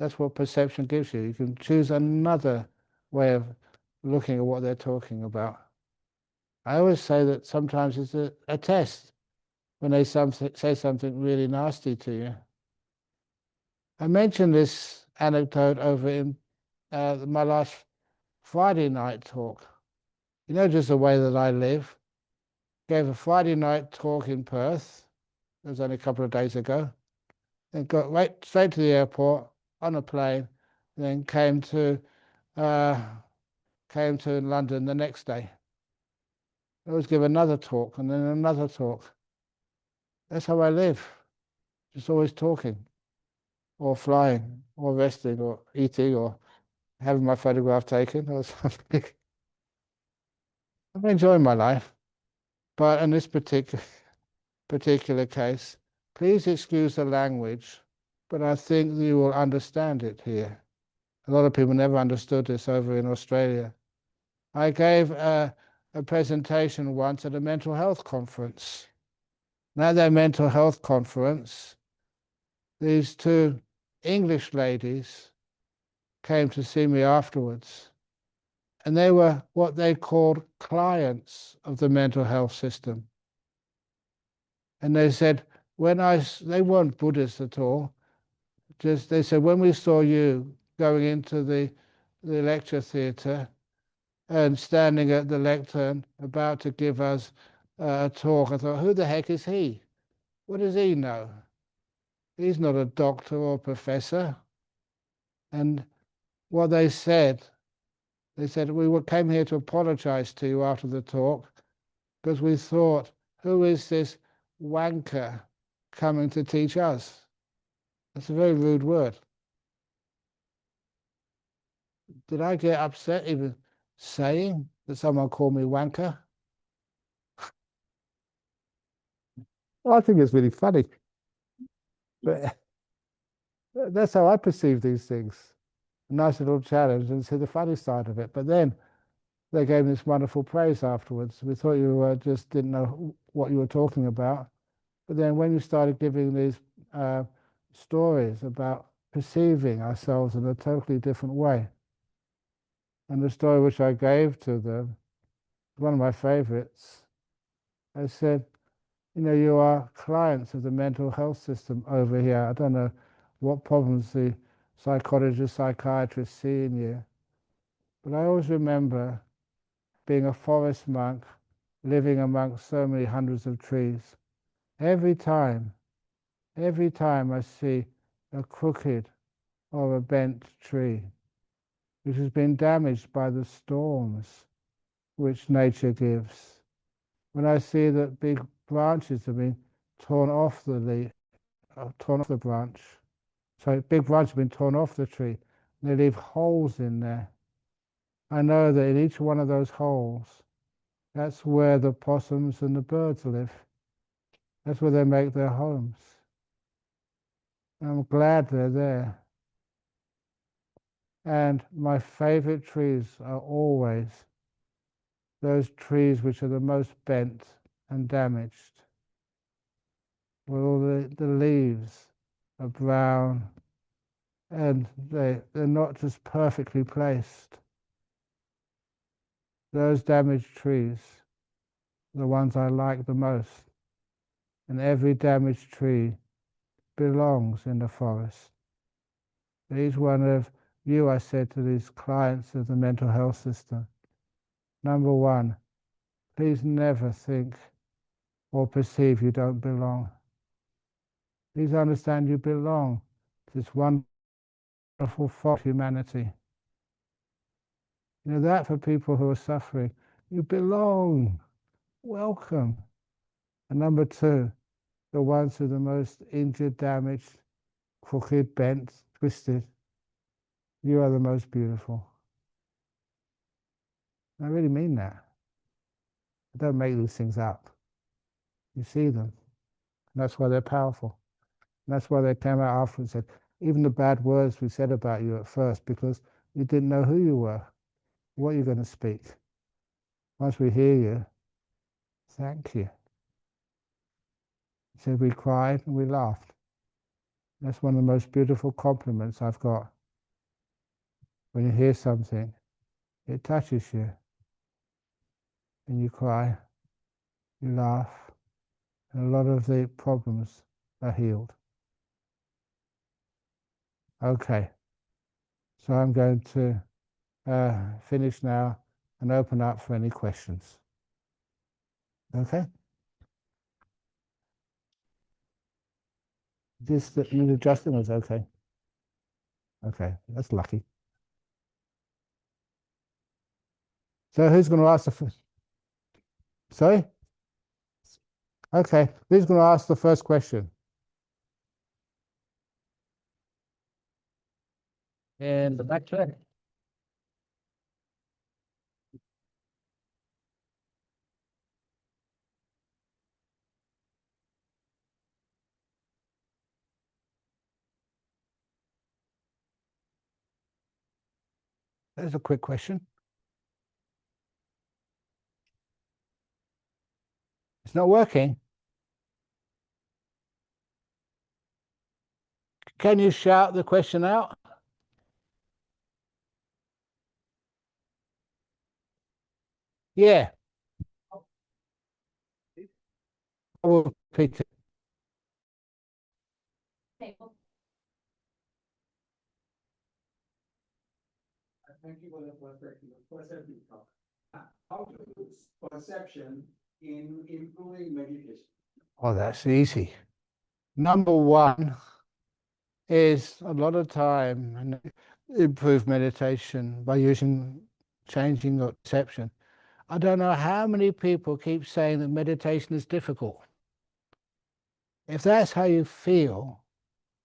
That's what perception gives you. You can choose another way of looking at what they're talking about. I always say that sometimes it's a test when they say something really nasty to you. I mentioned this anecdote over in my last Friday night talk. Just the way that I live. Gave a Friday night talk in Perth. It was only a couple of days ago. Then got right straight to the airport on a plane. Then came to London the next day. I always give another talk and then another talk. That's how I live. Just always talking, or flying, or resting, or eating, or having my photograph taken, or something. I'm enjoying my life. But in this particular case, please excuse the language, but I think you will understand it here. A lot of people never understood this over in Australia. I gave a presentation once at a mental health conference. And at that mental health conference, these two English ladies came to see me afterwards. And they were what they called clients of the mental health system. And they said, they weren't Buddhists at all, just they said, when we saw you going into the lecture theatre and standing at the lectern about to give us a talk, I thought, who the heck is he? What does he know? He's not a doctor or professor. And what they said we came here to apologize to you after the talk because we thought, who is this wanker coming to teach us? That's a very rude word. Did I get upset even saying that someone called me wanker? Well, I think it's really funny. But that's how I perceive these things. A nice little challenge and see the funny side of it. But then they gave me this wonderful praise afterwards. We thought you just didn't know what you were talking about. But then when you started giving these stories about perceiving ourselves in a totally different way, and the story which I gave to them, one of my favorites, I said, you are clients of the mental health system over here. I don't know what problems the psychologists, psychiatrists see in you, but I always remember being a forest monk, living amongst so many hundreds of trees. Every time I see a crooked or a bent tree, which has been damaged by the storms which nature gives, when I see that big branches have been torn off the leaf, torn off the branch, so big branches have been torn off the tree, and they leave holes in there. I know that in each one of those holes, that's where the possums and the birds live. That's where they make their homes. I'm glad they're there. And my favorite trees are always those trees which are the most bent and damaged, where all the leaves are brown and they're not just perfectly placed. Those damaged trees are the ones I like the most. And every damaged tree belongs in the forest. Each one of you, I said to these clients of the mental health system, number one, please never think or perceive you don't belong. Please understand you belong to this wonderful form of humanity. That for people who are suffering, you belong, welcome. And number two, the ones who are the most injured, damaged, crooked, bent, twisted, you are the most beautiful. I really mean that. I don't make these things up. You see them. And that's why they're powerful. And that's why they came out after and said, even the bad words we said about you at first, because you didn't know who you were, what you're going to speak. Once we hear you, thank you. So we cried and we laughed. That's one of the most beautiful compliments I've got. When you hear something, it touches you, and you cry, you laugh, and a lot of the problems are healed. Okay, so I'm going to finish now and open up for any questions. Okay? Just Justin was okay. Okay, that's lucky. So who's going to ask the first? Sorry? Okay, who's going to ask the first question? In the back there. There's a quick question. It's not working. Can you shout the question out? Yeah. I will repeat it. Thank you for the perception. How to use perception in improving meditation? Oh, that's easy. Number one is a lot of time and improve meditation by changing your perception. I don't know how many people keep saying that meditation is difficult. If that's how you feel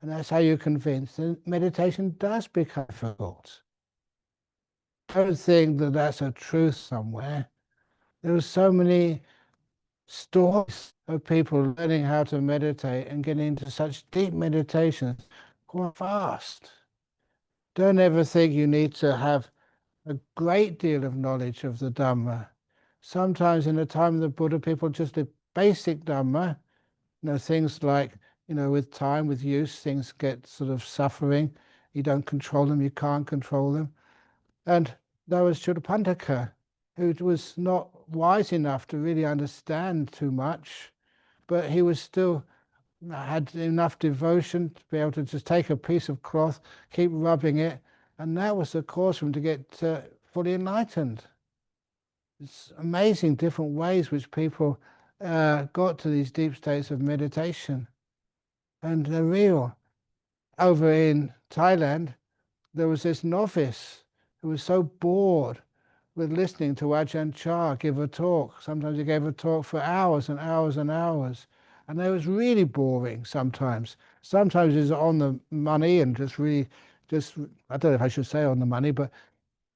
and that's how you're convinced, then meditation does become difficult. I don't think that that's a truth somewhere. There are so many stories of people learning how to meditate and getting into such deep meditations quite fast. Don't ever think you need to have a great deal of knowledge of the Dhamma. Sometimes in the time of the Buddha, people just did basic Dhamma, things like, with time, with use, things get sort of suffering. You don't control them, you can't control them. And there was Chudapantaka, who was not wise enough to really understand too much, but he was still had enough devotion to be able to just take a piece of cloth, keep rubbing it, and that was the cause for him to get fully enlightened. It's amazing different ways which people got to these deep states of meditation, and they're real. Over in Thailand, there was this novice who was so bored with listening to Ajahn Chah give a talk. Sometimes he gave a talk for hours and hours and hours. And it was really boring sometimes. Sometimes it was on the money and I don't know if I should say on the money, but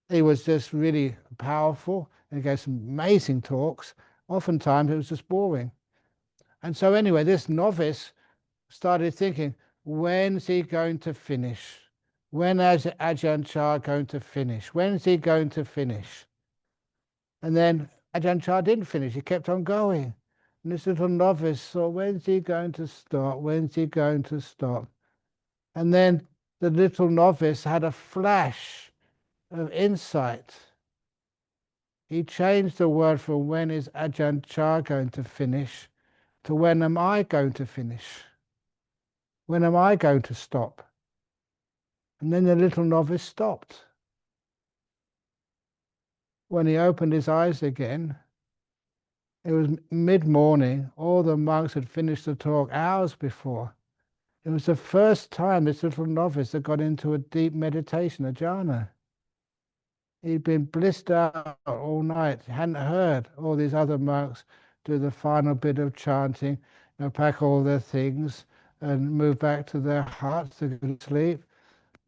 he was just really powerful and he gave some amazing talks. Oftentimes it was just boring. And so anyway, this novice started thinking, when's he going to finish? When is Ajahn Chah going to finish? When's he going to finish? And then Ajahn Chah didn't finish, he kept on going. And this little novice thought, when's he going to stop? When's he going to stop? And then the little novice had a flash of insight. He changed the word from when is Ajahn Chah going to finish to when am I going to finish? When am I going to stop? And then the little novice stopped. When he opened his eyes again, it was mid-morning. All the monks had finished the talk hours before. It was the first time this little novice had got into a deep meditation, a jhāna. He'd been blissed out all night, hadn't heard all these other monks do the final bit of chanting, pack all their things and move back to their huts to go to sleep.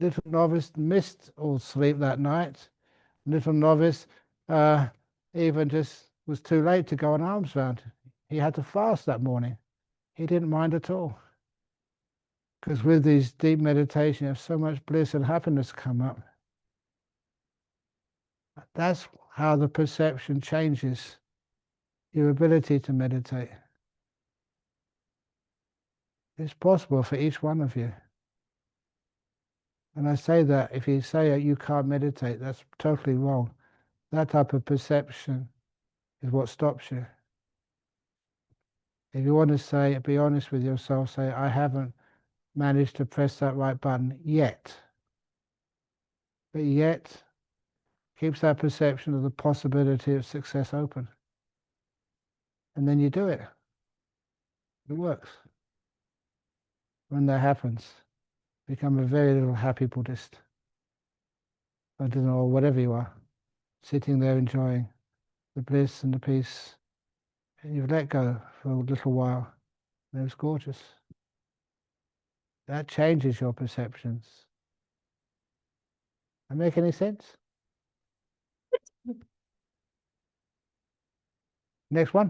Little novice missed all sleep that night. Little novice even just was too late to go on alms round. He had to fast that morning. He didn't mind at all. Because with these deep meditation, you have so much bliss and happiness come up. That's how the perception changes your ability to meditate. It's possible for each one of you. And I say that if you say you can't meditate, that's totally wrong. That type of perception is what stops you. If you want to say, be honest with yourself, say, I haven't managed to press that right button yet. But yet keeps that perception of the possibility of success open. And then you do it. It works. When that happens, become a very little happy Buddhist. I don't know, or whatever you are, sitting there enjoying the bliss and the peace and you've let go for a little while. And it was gorgeous. That changes your perceptions. That make any sense? Next one.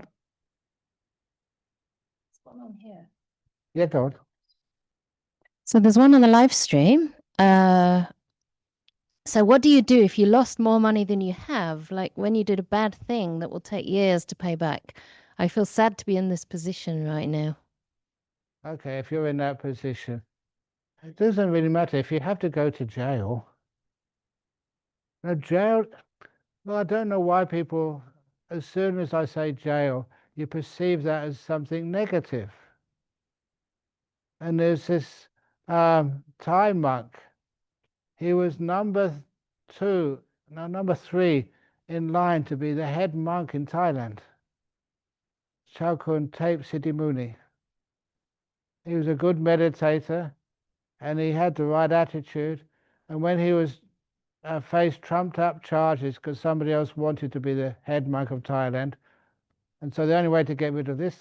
What's going on here? Yeah, go on. So there's one on the live stream. So what do you do if you lost more money than you have? Like when you did a bad thing that will take years to pay back. I feel sad to be in this position right now. Okay, if you're in that position, it doesn't really matter if you have to go to jail. Now, jail, well, I don't know why people, as soon as I say jail, you perceive that as something negative. And there's this Thai monk. He was number 3 in line to be the head monk in Thailand. Chaukun Tape Siddhimuni. He was a good meditator and he had the right attitude. And when he was faced trumped up charges because somebody else wanted to be the head monk of Thailand, and so the only way to get rid of this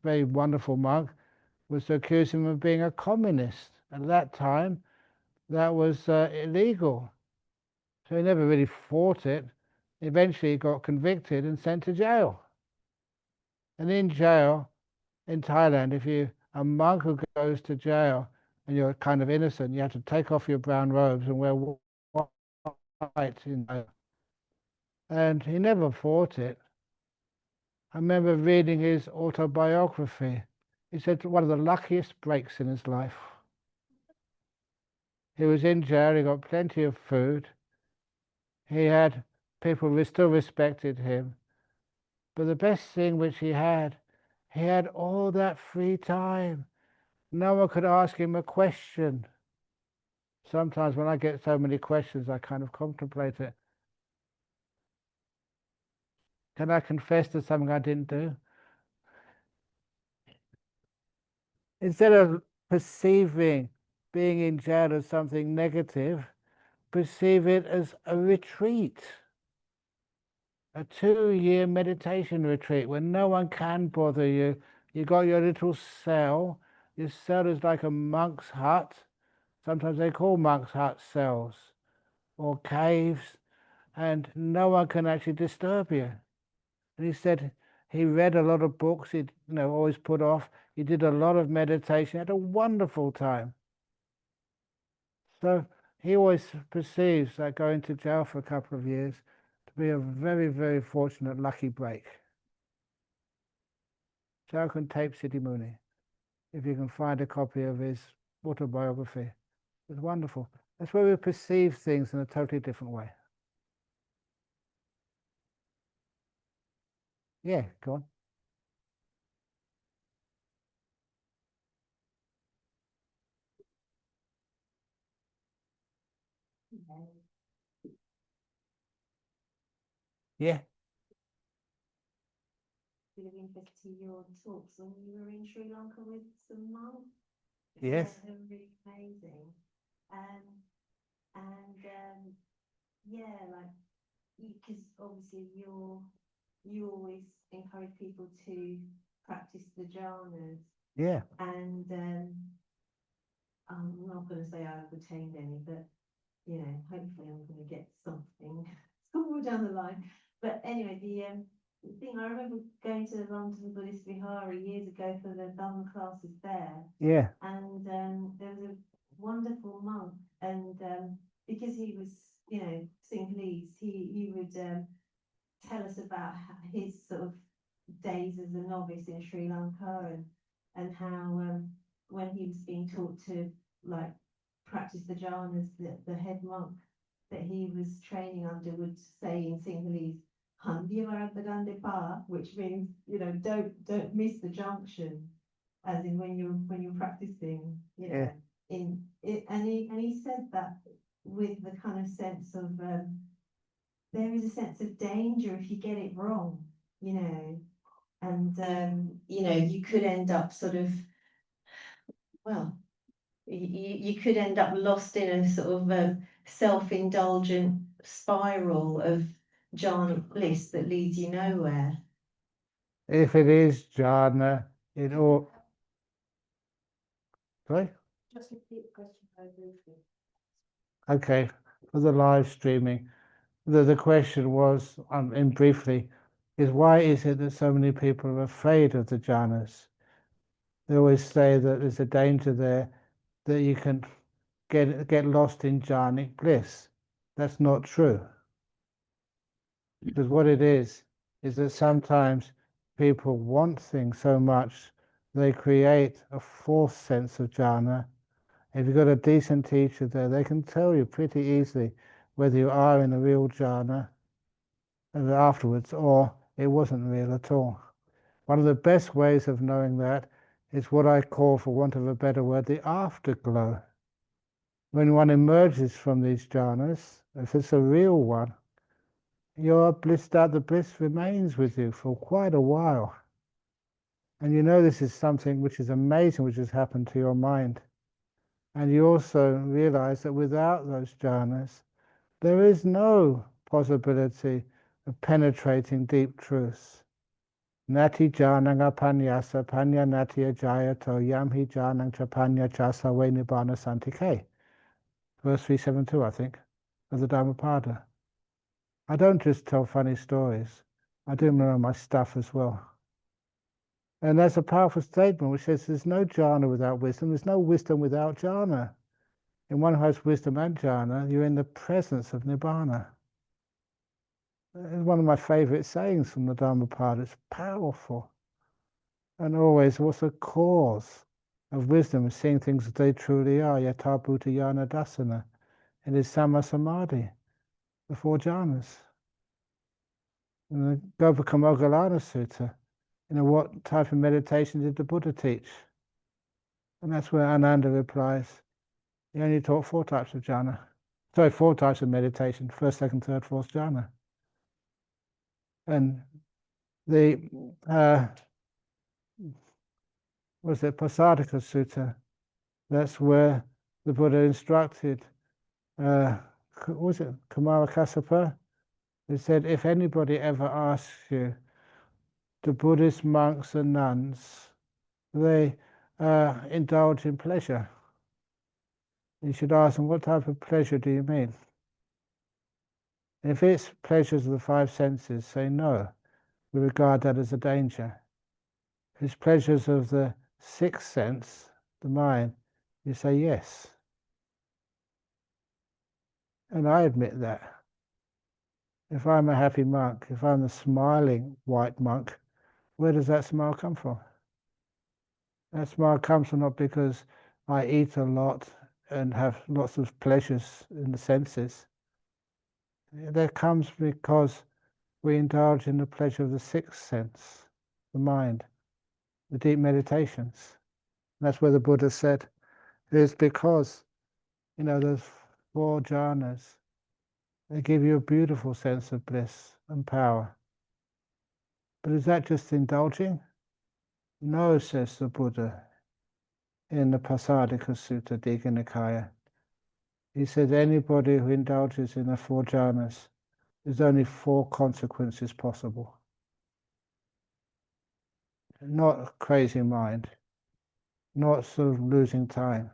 very wonderful monk was to accuse him of being a communist. At that time, that was illegal. So he never really fought it. Eventually he got convicted and sent to jail. And in jail, in Thailand, if you a monk who goes to jail and you're kind of innocent, you have to take off your brown robes and wear white. And he never fought it. I remember reading his autobiography. He said one of the luckiest breaks in his life. He was in jail, he got plenty of food. He had people who still respected him. But the best thing which he had all that free time. No one could ask him a question. Sometimes when I get so many questions, I kind of contemplate it. Can I confess to something I didn't do? Instead of perceiving being in jail as something negative, perceive it as a retreat. A 2-year meditation retreat where no one can bother you. You got your little cell. Your cell is like a monk's hut. Sometimes they call monks' huts cells or caves, and no one can actually disturb you. And he said he read a lot of books he'd always put off. He did a lot of meditation, had a wonderful time. So he always perceives that going to jail for a couple of years to be a very, very fortunate, lucky break. Chaukun Tape Siddhimuni, if you can find a copy of his autobiography. It's wonderful. That's where we perceive things in a totally different way. Yeah, go on. Yeah. Really interested to your talks when you were in Sri Lanka with some monks. Yes. They were really amazing. Yeah, like, because obviously you always encourage people to practice the jhanas. Yeah. And I'm not going to say I've attained any, but hopefully I'm going to get something somewhere down the line. But anyway, the thing I remember going to the London Buddhist Vihara years ago for the Dharma classes there. Yeah. And there was a wonderful monk, and because he was, Sinhalese, he would tell us about his sort of days as a novice in Sri Lanka, and how when he was being taught to like practice the jhanas, the head monk that he was training under would say in Sinhalese, which means don't miss the junction, as in when you're practicing, Yeah. in it, and he said that with the kind of sense of there is a sense of danger if you get it wrong, and you could end up sort of, well, you could end up lost in a sort of self-indulgent spiral of jhana bliss that leads you nowhere. if it is jhana, it all. Sorry? Just repeat the question very briefly. Okay, for the live streaming, the question was, in briefly, is why is it that so many people are afraid of the jhanas? They always say that there's a danger there that you can get lost in jhanic bliss. That's not true. Because what it is that sometimes people want things so much they create a false sense of jhana. If you've got a decent teacher there, they can tell you pretty easily whether you are in a real jhana afterwards or it wasn't real at all. One of the best ways of knowing that is what I call, for want of a better word, the afterglow. When one emerges from these jhanas, if it's a real one, you're blissed out, the bliss remains with you for quite a while. And you know this is something which is amazing, which has happened to your mind. And you also realize that without those jhanas, there is no possibility of penetrating deep truths. Nati jhananga panyasa panya natya jayato yamhi jhanang chapanya chasa ve nibbana santike. Verse 372, I think, of the Dhammapada. I don't just tell funny stories. I do know my stuff as well. And that's a powerful statement which says there's no jhana without wisdom, there's no wisdom without jhana. In one who has wisdom and jhana, you're in the presence of nibbana. It's one of my favorite sayings from the Dhammapada. It's powerful. And always, what's the cause of wisdom? Is seeing things as they truly are. Yatha bhutayana dasana. It is samma samadhi, the four jhanas. In the Gopakamoggallana Sutta, what type of meditation did the Buddha teach? And that's where Ananda replies, he only taught 4 types of jhana. Sorry, 4 types of meditation, first, second, third, fourth jhana. And the Pasadika Sutta, that's where the Buddha instructed, was it Kumara Kassapa? He said, if anybody ever asks you, the Buddhist monks and nuns, they indulge in pleasure. You should ask them, what type of pleasure do you mean? If it's pleasures of the 5 senses, say no. We regard that as a danger. If it's pleasures of the 6th sense, the mind, you say yes. And I admit that. If I'm a happy monk, if I'm a smiling white monk, where does that smile come from? That smile comes from not because I eat a lot and have lots of pleasures in the senses. That comes because we indulge in the pleasure of the 6th sense, the mind, the deep meditations. And that's where the Buddha said, it is because, those 4 jhanas, they give you a beautiful sense of bliss and power. But is that just indulging? No, says the Buddha in the Pasadika Sutta, Digha Nikaya. He says anybody who indulges in the 4 jhanas, there's only 4 consequences possible. Not crazy mind, not sort of losing time.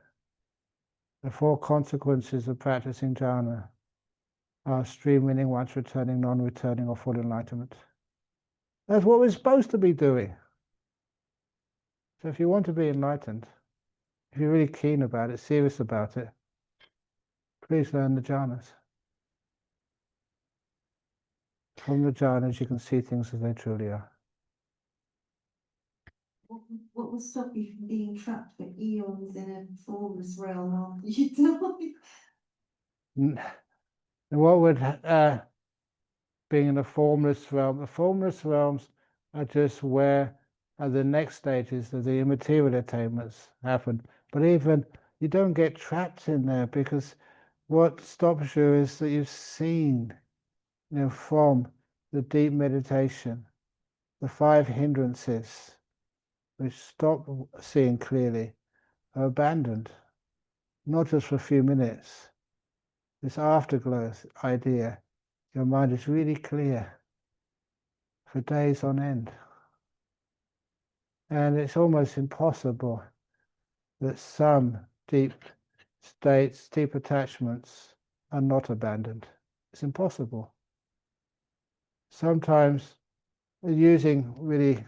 The 4 consequences of practicing jhana are stream winning, once returning, non-returning, or full enlightenment. That's what we're supposed to be doing. So if you want to be enlightened, if you're really keen about it, serious about it, please learn the jhanas. From the jhanas you can see things as they truly are. What will stop you from being trapped for eons in a formless realm after you die? And what would being in a formless realm? The formless realms are just where the next stages of the immaterial attainments happen. But even you don't get trapped in there, because what stops you is that you've seen, from the deep meditation, the 5 hindrances which stop seeing clearly are abandoned, not just for a few minutes. This afterglow idea, your mind is really clear for days on end. And it's almost impossible that some deep states, deep attachments are not abandoned. It's impossible. Sometimes using really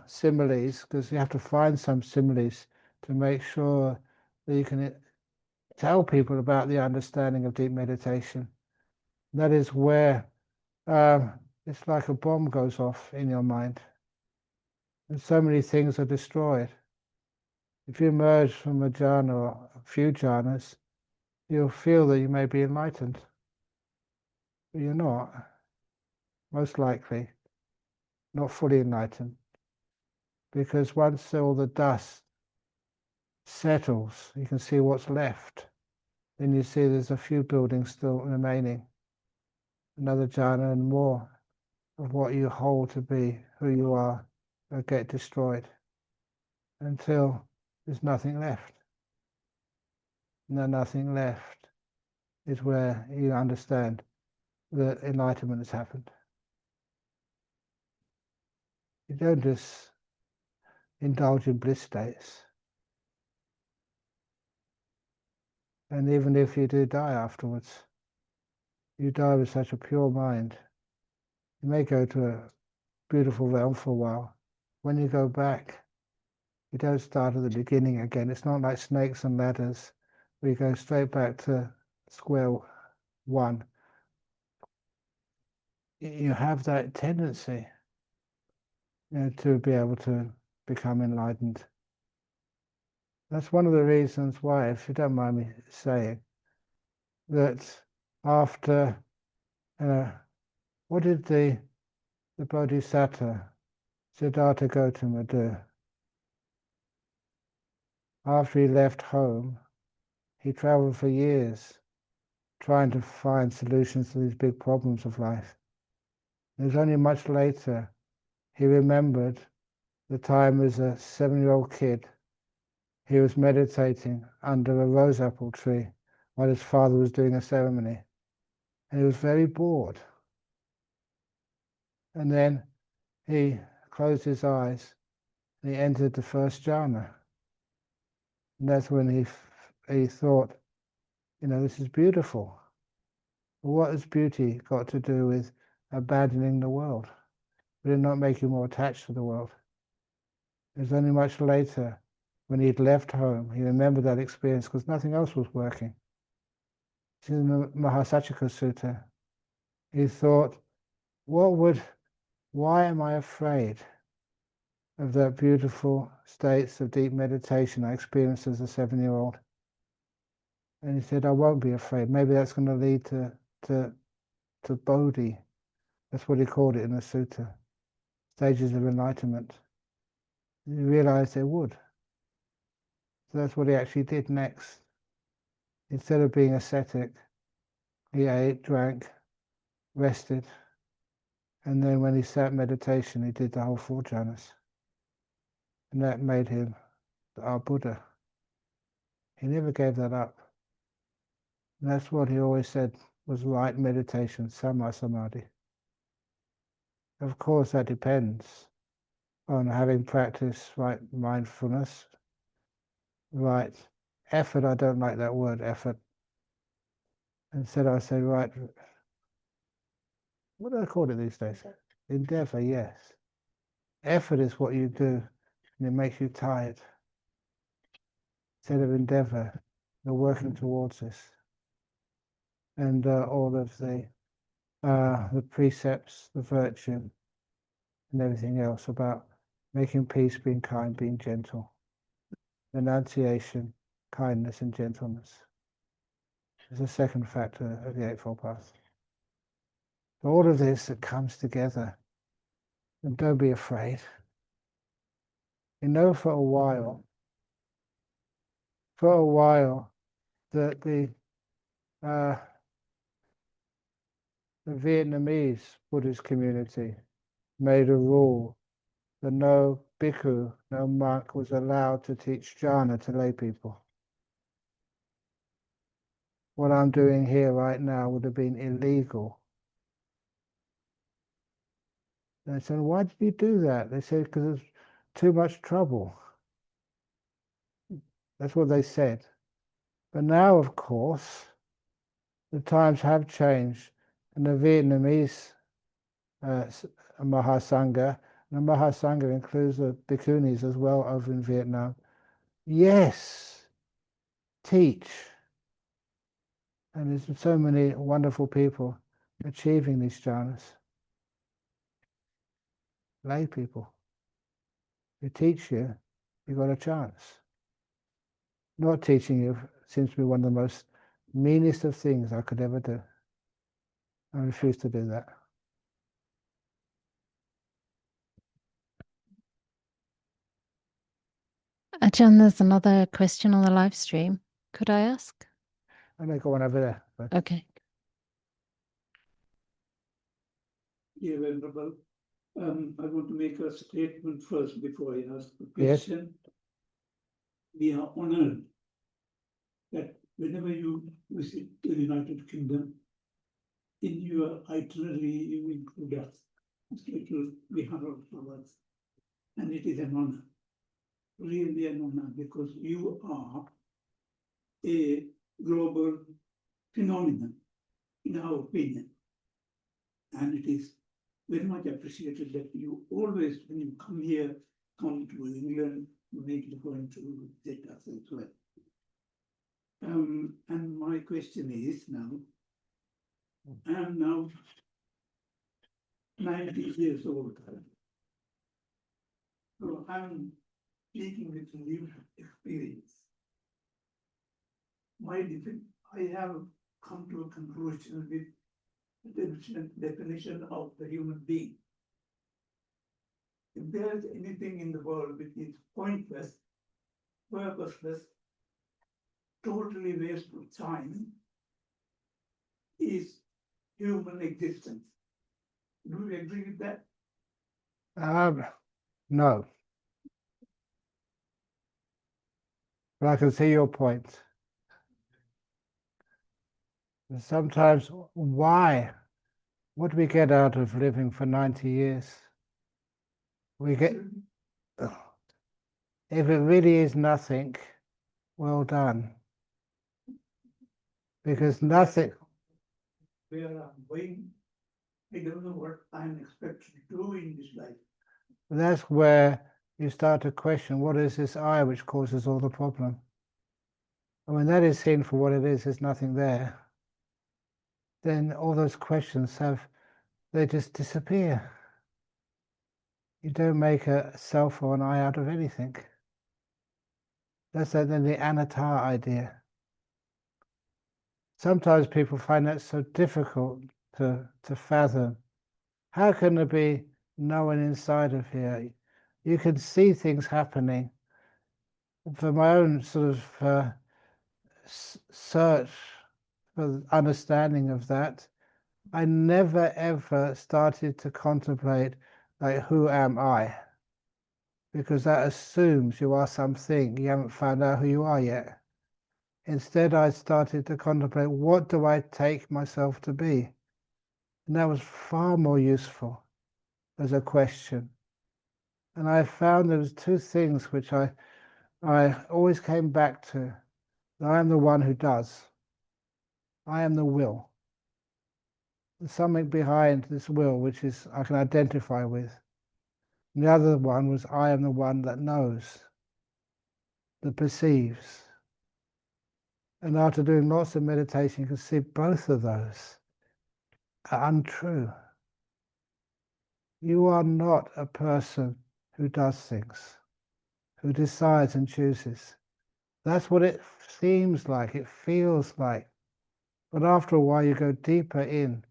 similes, because you have to find some similes to make sure that you can tell people about the understanding of deep meditation. That is where it's like a bomb goes off in your mind, and so many things are destroyed. If you emerge from a jhana or a few jhanas, you'll feel that you may be enlightened, but you're not. Most likely, not fully enlightened, because once all the dust settles, you can see what's left. Then you see there's a few buildings still remaining, another jhana and more of what you hold to be who you are will get destroyed until there's nothing left. And then nothing left is where you understand that enlightenment has happened. You don't just indulge in bliss states. And even if you do die afterwards, you die with such a pure mind. You may go to a beautiful realm for a while. When you go back, you don't start at the beginning again. It's not like snakes and ladders where you go straight back to square one. You have that tendency, to be able to become enlightened. That's one of the reasons why, if you don't mind me saying, that after, what did the Bodhisattva Siddhartha Gautama do? After he left home, he traveled for years trying to find solutions to these big problems of life. It was only much later he remembered the time as a 7-year-old kid. He was meditating under a rose apple tree while his father was doing a ceremony. And he was very bored. And then he closed his eyes and he entered the first jhana. And that's when he thought, this is beautiful. What has beauty got to do with abandoning the world? Would it not make you more attached to the world? It was only much later, when he'd left home, he remembered that experience because nothing else was working. In the Mahasachika Sutta, he thought, why am I afraid of that beautiful states of deep meditation I experienced as a 7-year-old? And he said, I won't be afraid. Maybe that's going to lead to Bodhi. That's what he called it in the sutta. Stages of enlightenment. He realized it would. So that's what he actually did next. Instead of being ascetic, he ate, drank, rested, and then when he sat meditation, he did the whole 4 jhanas. And that made him our Buddha. He never gave that up. And that's what he always said was right meditation, samma samadhi. Of course, that depends on having practiced right mindfulness, right effort. I don't like that word, effort. Instead, I say, right, what do I call it these days? Endeavor, yes. Effort is what you do, and it makes you tired. Instead of endeavor, you're working towards this. And all of the precepts, the virtue, and everything else about making peace, being kind, being gentle. Renunciation, kindness, and gentleness is the second factor of the Eightfold Path. So all of this that comes together, and don't be afraid. You know for a while that the Vietnamese Buddhist community made a rule that no bhikkhu, no monk was allowed to teach jhana to lay people. What I'm doing here right now would have been illegal. And I said, why did you do that? They said, because too much trouble. That's what they said. But now, of course, the times have changed, and the Vietnamese Mahasangha, and the Mahasangha includes the bhikkhunis as well over in Vietnam. Yes, teach. And there's so many wonderful people achieving these jhanas. Lay people. Who teach you, you've got a chance. Not teaching you seems to be one of the most meanest of things I could ever do. I refuse to do that. Ajahn, there's another question on the live stream. Could I ask? I may go one over there. But Okay. Yeah, Venerable. I want to make a statement first before I ask the Yes. question. We are honored that whenever you visit the United Kingdom, in your itinerary you include us. This little Vihara of ours. And it is an honor, really an honor, because you are a global phenomenon, in our opinion. And it is very much appreciated that you always, when you come here, come to England, make it a point to visit us as well. And my question is now, I am now 90 years old. So I'm speaking with new experience. I have come to a conclusion with the definition of the human being. If there is anything in the world which is pointless, purposeless, totally waste of time, is human existence. Do you agree with that? no. But I can see your point. And sometimes, why? What do we get out of living for 90 years? We get, if it really is nothing, well done. Because nothing, Where I'm going, I don't know what I'm expected to do in this life. that's where you start to question, what is this I which causes all the problem? And when that is seen for what it is, there's nothing there. Then all those questions they just disappear. You don't make a self or an I out of anything. That's then the anatta idea. Sometimes people find that so difficult to fathom. How can there be no one inside of here? You can see things happening. For my own sort of search for understanding of that, I never ever started to contemplate, like, who am I? Because that assumes you are something. You haven't found out who you are yet. Instead, I started to contemplate, what do I take myself to be? And that was far more useful as a question. And I found there was two things which I always came back to. I am the one who does. I am the will. There's something behind this will which is I can identify with. And the other one was I am the one that knows, that perceives. And after doing lots of meditation, you can see both of those are untrue. You are not a person who does things, who decides and chooses. That's what it seems like, it feels like. But after a while, you go deeper in.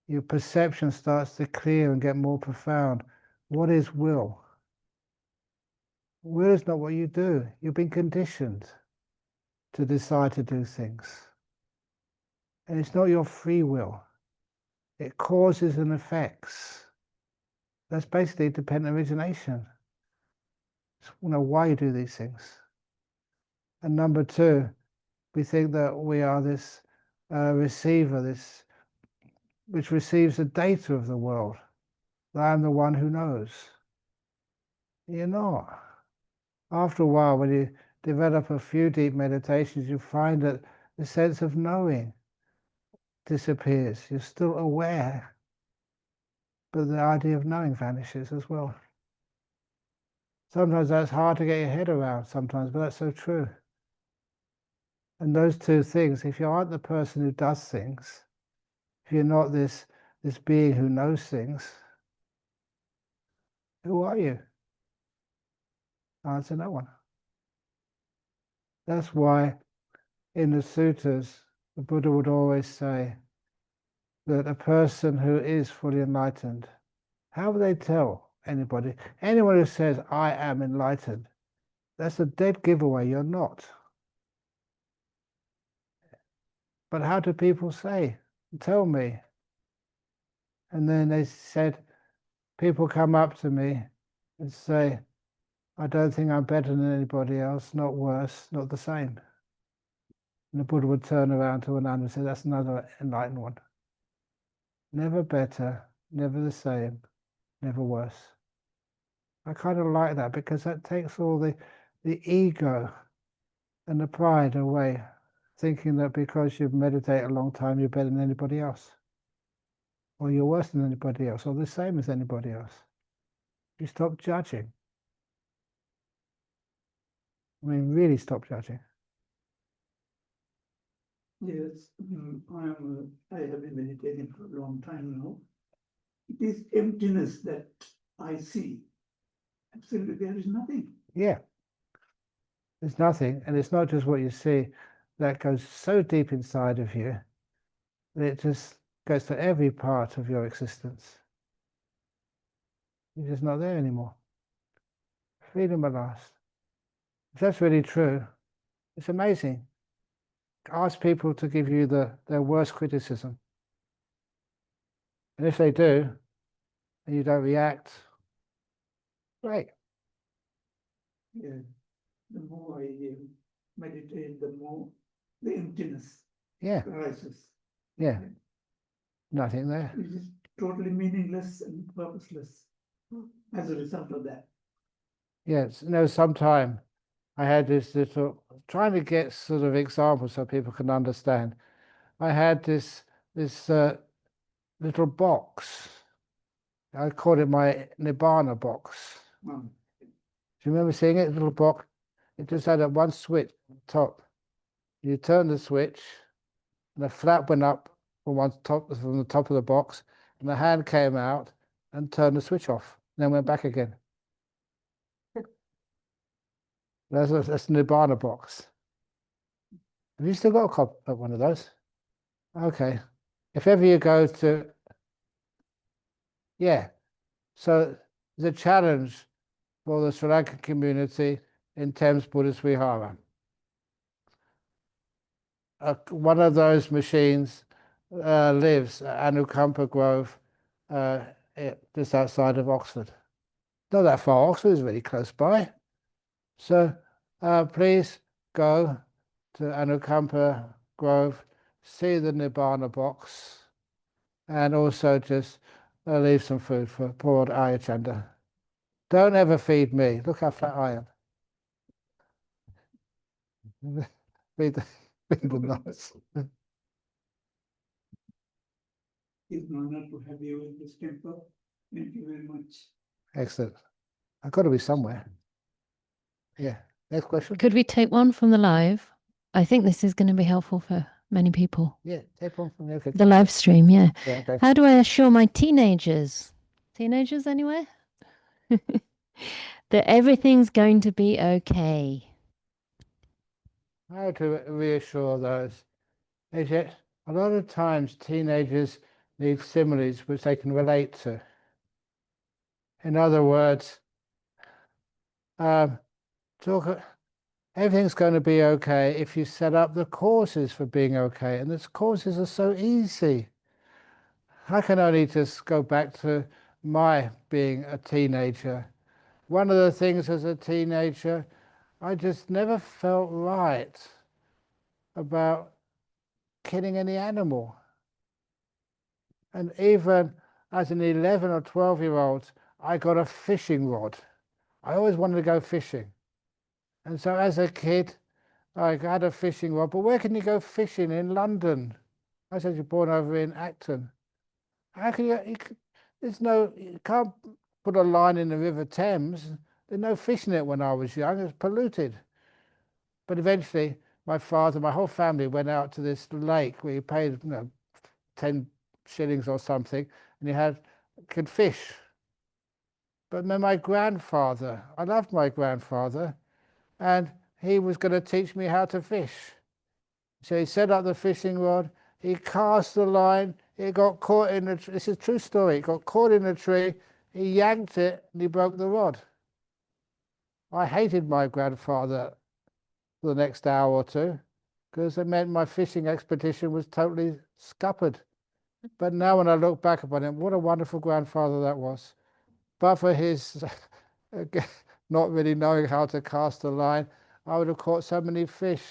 Your perception starts to clear and get more profound. What is will? Will is not what you do. You've been conditioned to decide to do things. And it's not your free will. It causes and effects. That's basically dependent origination. It's, why you do these things. And number two, we think that we are this receiver, this which receives the data of the world. That I am the one who knows. You're not. After a while, when you develop a few deep meditations, you find that the sense of knowing disappears. You're still aware, but the idea of knowing vanishes as well. Sometimes that's hard to get your head around sometimes, but that's so true. And those two things, if you aren't the person who does things, if you're not this being who knows things, who are you? Answer, no one. That's why in the suttas, the Buddha would always say that a person who is fully enlightened, how will they tell anybody? Anyone who says, I am enlightened, that's a dead giveaway, you're not. But how do people say, tell me? And then they said, people come up to me and say, I don't think I'm better than anybody else, not worse, not the same. And the Buddha would turn around to another and say, that's another enlightened one. Never better, never the same, never worse. I kind of like that because that takes all the ego and the pride away, thinking that because you've meditated a long time, you're better than anybody else, or you're worse than anybody else, or the same as anybody else. You stop judging. I mean, really stop judging. Yes, I have been meditating for a long time now. It is emptiness that I see. Absolutely, there is nothing. Yeah. There's nothing, and it's not just what you see, that goes so deep inside of you that it just goes to every part of your existence. You're just not there anymore. Freedom at last. If that's really true, it's amazing. Ask people to give you their worst criticism. And if they do, and you don't react, great. Yeah. The more I meditate, the more the emptiness Yeah, arises. yeah. Nothing there. It is totally meaningless and purposeless as a result of that. Yes, sometime I had this little, trying to get sort of examples so people can understand. I had this little box. I called it my Nibbana box. Um, Do you remember seeing it? A little box. It just had a one switch top. You turn the switch, and the flap went up from the top of the box, and the hand came out and turned the switch off, and then went back again. That's the Nibbana box. Have you still got a copy of one of those? Okay. If ever you go to, yeah. So there's a challenge for the Sri Lankan community in Thames Buddhist Vihara. One of those machines lives at Anukampa Grove, just outside of Oxford. Not that far, Oxford is really close by. So please go to Anukampa Grove, see the Nibbana box, and also just leave some food for poor old Ayachanda. Don't ever feed me. Look how fat I am. feed the nuts. It's an honor to have you in this temple. Thank you very much. Excellent. I've got to be somewhere. Yeah. Next question. Could we take one from the live? I think this is going to be helpful for many people. Yeah, take one from there. Okay. The live stream, yeah. Yeah, okay. How do I assure my teenagers anywhere, that everything's going to be okay? How to reassure those? Is it a lot of times teenagers need similes which they can relate to. In other words, everything's going to be okay if you set up the causes for being okay, and those causes are so easy. I can only just go back to my being a teenager. One of the things as a teenager, I just never felt right about killing any animal. And even as an 11 or 12-year-old, I got a fishing rod. I always wanted to go fishing. And so as a kid, I had a fishing rod, but where can you go fishing in London? I said, you're born over in Acton. How can you can't put a line in the River Thames. There's no fish in it when I was young, it's polluted. But eventually, my father, my whole family went out to this lake where you paid 10 shillings or something, and you could fish. But then my grandfather, I loved my grandfather, and he was going to teach me how to fish. So he set up the fishing rod, he cast the line, it got caught in the tree. This is a true story. It got caught in the tree, he yanked it, and he broke the rod. I hated my grandfather for the next hour or two, because it meant my fishing expedition was totally scuppered. But now when I look back upon him, what a wonderful grandfather that was. But for his not really knowing how to cast a line, I would have caught so many fish.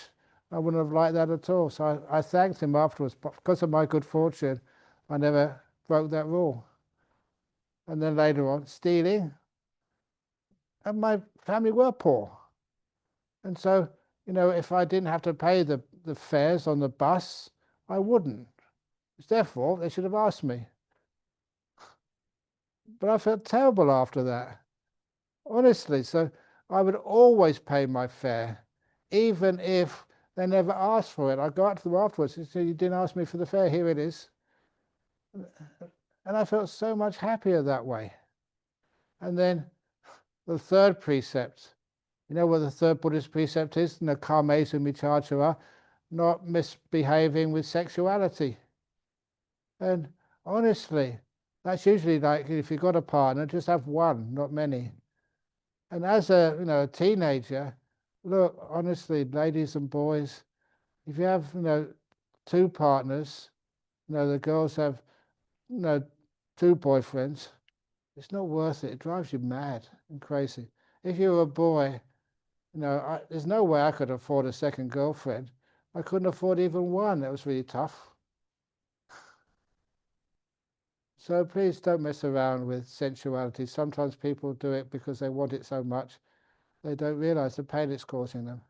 I wouldn't have liked that at all. So I thanked him afterwards. But because of my good fortune, I never broke that rule. And then later on, stealing. And my family were poor. And so, if I didn't have to pay the fares on the bus, I wouldn't. It's their fault. They should have asked me. But I felt terrible after that. Honestly, so I would always pay my fare, even if they never asked for it. I'd go up to them afterwards and say, you didn't ask me for the fare, here it is. And I felt so much happier that way. And then the third precept, you know what the third Buddhist precept is? Kamesu miccācara, not misbehaving with sexuality. And honestly, that's usually like if you've got a partner, just have one, not many. And as a teenager, look, honestly, ladies and boys, if you have two partners, the girls have two boyfriends, it's not worth it. It drives you mad and crazy. If you were a boy, there's no way I could afford a second girlfriend. I couldn't afford even one. That was really tough. So please don't mess around with sensuality. Sometimes people do it because they want it so much, they don't realize the pain it's causing them.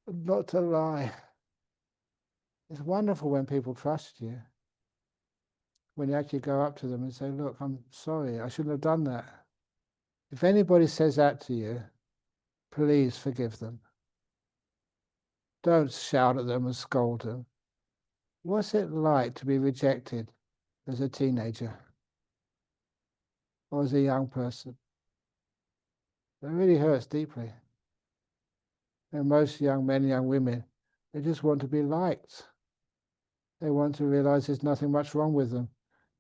Not to lie. It's wonderful when people trust you. When you actually go up to them and say, look, I'm sorry, I shouldn't have done that. If anybody says that to you, please forgive them. Don't shout at them and scold them. What's it like to be rejected as a teenager or as a young person? It really hurts deeply. And most young men, young women, they just want to be liked. They want to realize there's nothing much wrong with them.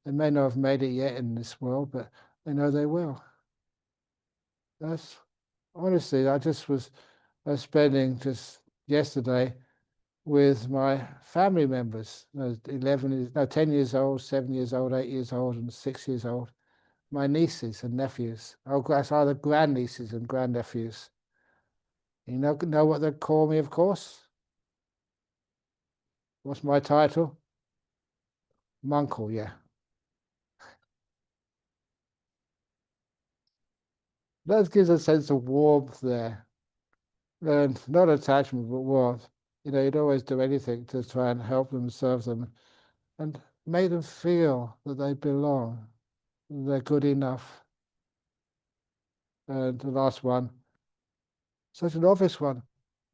They may not have made it yet in this world, but they know they will. Honestly, I just was spending just yesterday with my family members, 10 years old, 7 years old, 8 years old, and 6 years old. My nieces and nephews. That's either grandnieces and grandnephews. You know what they call me, of course? What's my title? Munkle, yeah. That gives a sense of warmth there. And not attachment, but warmth. You'd always do anything to try and help them, serve them, and make them feel that they belong, they're good enough. And the last one, such an obvious one,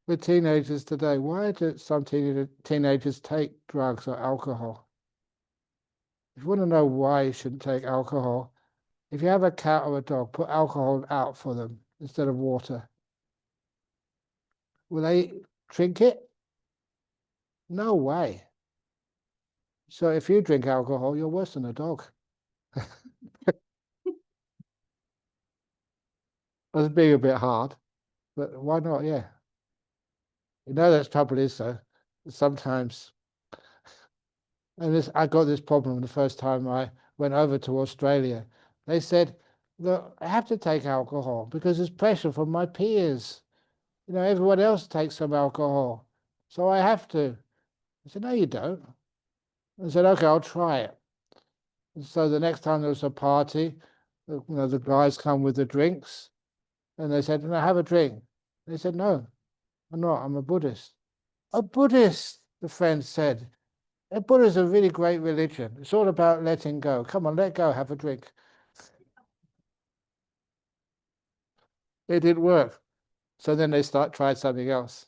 with teenagers today. Why do some teenagers take drugs or alcohol? If you want to know why you shouldn't take alcohol, if you have a cat or a dog, put alcohol out for them instead of water. Will they drink it? No way. So if you drink alcohol, you're worse than a dog. That's being a bit hard, but why not? Yeah. That's trouble is though. Sometimes, and I got this problem the first time I went over to Australia. They said, look, I have to take alcohol because there's pressure from my peers. Everyone else takes some alcohol, so I have to. I said, no, you don't. I said, okay, I'll try it. And so the next time there was a party, the guys come with the drinks, and they said, "No, have a drink." They said, "No, I'm not. I'm a Buddhist." A Buddhist, the friend said. Buddha is a really great religion. It's all about letting go. Come on, let go, have a drink. It didn't work. So then they tried something else.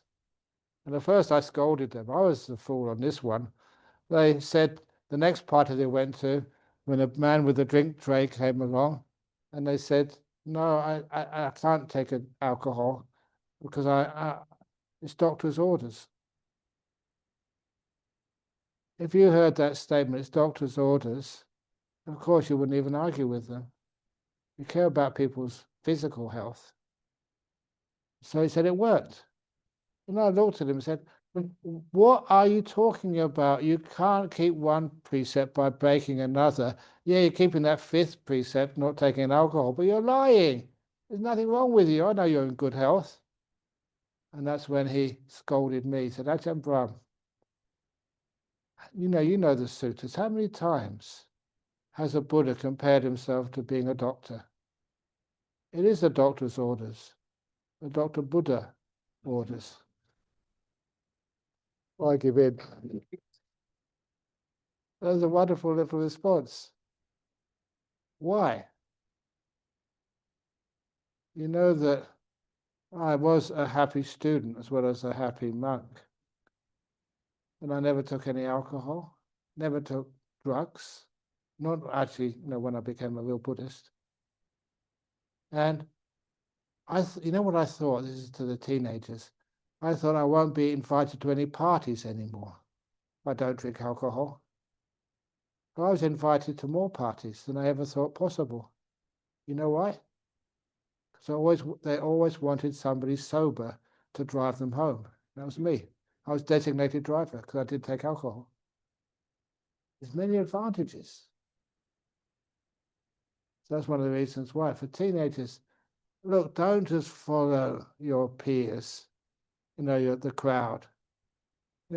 And at first I scolded them. I was the fool on this one. They said the next party they went to, when a man with a drink tray came along, and they said, "No, I can't take alcohol because it's doctor's orders." If you heard that statement, it's doctor's orders, of course you wouldn't even argue with them. You care about people's physical health. So he said it worked. And I looked at him and said, "What are you talking about? You can't keep one precept by breaking another. Yeah, you're keeping that fifth precept, not taking alcohol, but you're lying. There's nothing wrong with you. I know you're in good health." And that's when he scolded me. He said, "Ajahn Brahm, you know the sutras. How many times has a Buddha compared himself to being a doctor? It is the doctor's orders, the Dr. Buddha orders." I give in. That was a wonderful little response. Why? You know that I was a happy student as well as a happy monk. And I never took any alcohol, never took drugs, not actually, when I became a real Buddhist. And you know what I thought? This is to the teenagers. I thought I won't be invited to any parties anymore if I don't drink alcohol. I was invited to more parties than I ever thought possible. You know why? Because they always wanted somebody sober to drive them home. That was me. I was designated driver because I did take alcohol. There's many advantages. So that's one of the reasons why. For teenagers, look, don't just follow your peers, the crowd.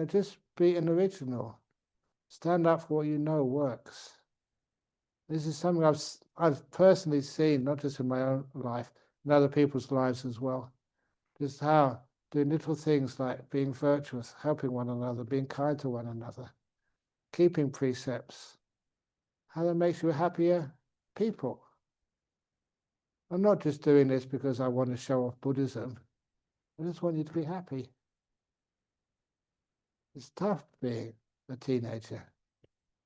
Just be an original. Stand up for what you know works. This is something I've personally seen, not just in my own life, in other people's lives as well. Just how doing little things like being virtuous, helping one another, being kind to one another, keeping precepts, how that makes you a happier people. I'm not just doing this because I want to show off Buddhism. I just want you to be happy. It's tough being a teenager.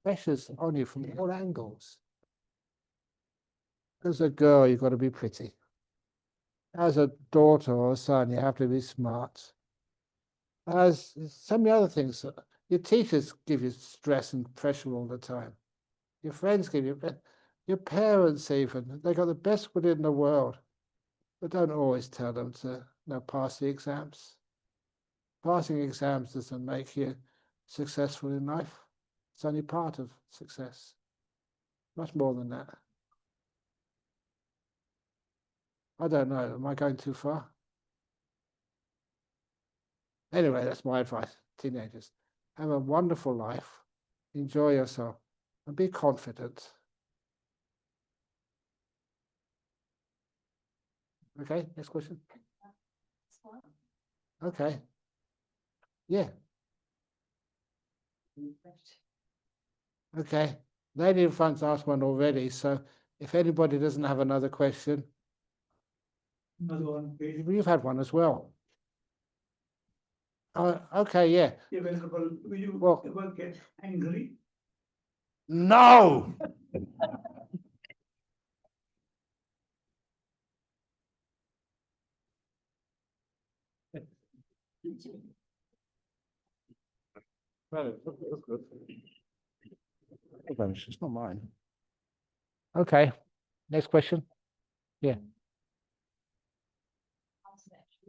Pressures on you from all angles. As a girl, you've got to be pretty. As a daughter or a son, you have to be smart. As so many other things. Your teachers give you stress and pressure all the time. Your friends give you, your parents even, they got the best within in the world, but don't always tell them to pass the exams. Passing exams doesn't make you successful in life. It's only part of success. Much more than that. I don't know. Am I going too far? Anyway, that's my advice. Teenagers, have a wonderful life. Enjoy yourself and be confident. Okay, next question. Okay. Yeah. Okay. Lady in front's asked one already, so if anybody doesn't have another question. Another one, please. You've had one as well. Okay, yeah. Yeah, Venerable, will you Well- ever get angry? No! It's not mine. Okay, next question. Yeah.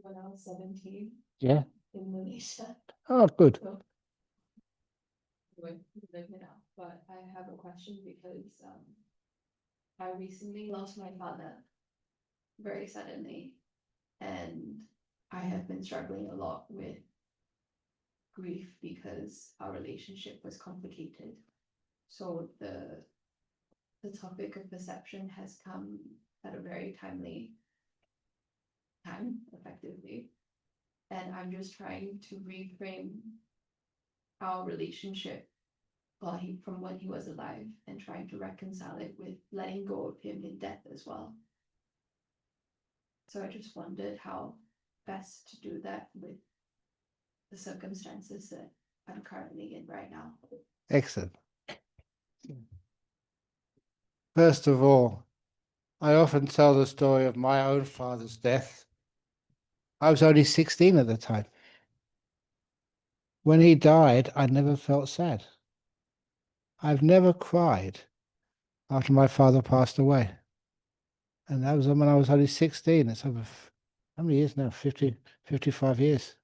When I was 17 Yeah. in Malaysia, Oh, good. we live it out. But I have a question because I recently lost my father very suddenly, and I have been struggling a lot with grief because our relationship was complicated. So the the topic of perception has come at a very timely time, effectively. And I'm just trying to reframe our relationship from when he was alive and trying to reconcile it with letting go of him in death as well. So I just wondered how best to do that with the circumstances that I'm currently in right now. Excellent. First of all, I often tell the story of my own father's death. I was only 16 at the time. When he died, I never felt sad. I've never cried after my father passed away. And that was when I was only 16. It's over, how many years now? 50, 55 years.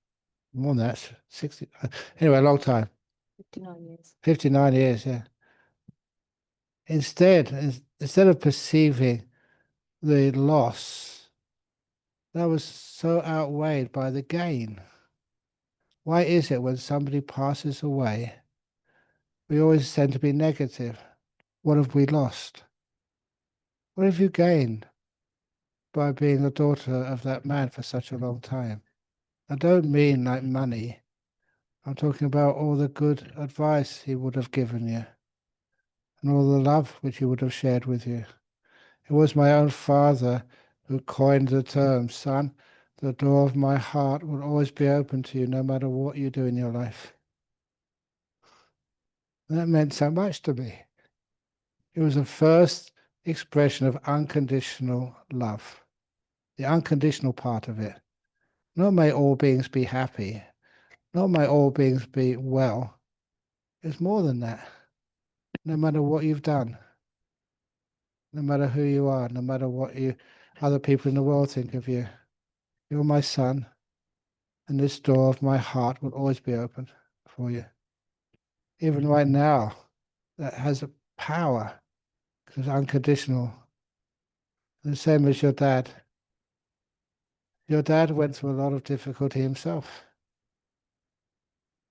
More than that, 60. Anyway, a long time. 59 years. 59 years, yeah. Instead of perceiving the loss, that was so outweighed by the gain. Why is it when somebody passes away, we always tend to be negative? What have we lost? What have you gained by being the daughter of that man for such a long time? I don't mean like money. I'm talking about all the good advice he would have given you and all the love which he would have shared with you. It was my own father who coined the term, son, the door of my heart will always be open to you no matter what you do in your life. And that meant so much to me. It was the first expression of unconditional love, the unconditional part of it. Not may all beings be happy, not may all beings be well. It's more than that. No matter what you've done, no matter who you are, no matter what other people in the world think of you, you're my son, and this door of my heart will always be open for you. Even right now, that has a power because it's unconditional. The same as your dad. Your dad went through a lot of difficulty himself.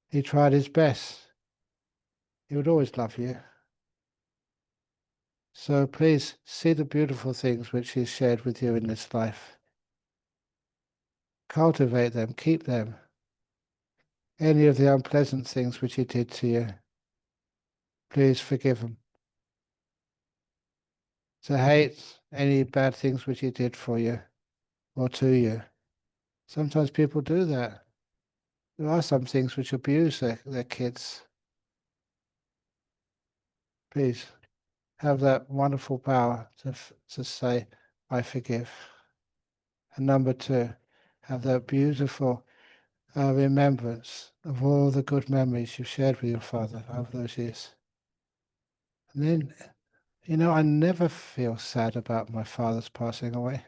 He tried his best. He would always love you. So please see the beautiful things which he's shared with you in this life. Cultivate them, keep them. Any of the unpleasant things which he did to you, please forgive him. To hate any bad things which he did for you or to you. Sometimes people do that. There are some things which abuse their kids. Please have that wonderful power to say, I forgive. And number two, have that beautiful remembrance of all the good memories you've shared with your father over those years. And then, I never feel sad about my father's passing away.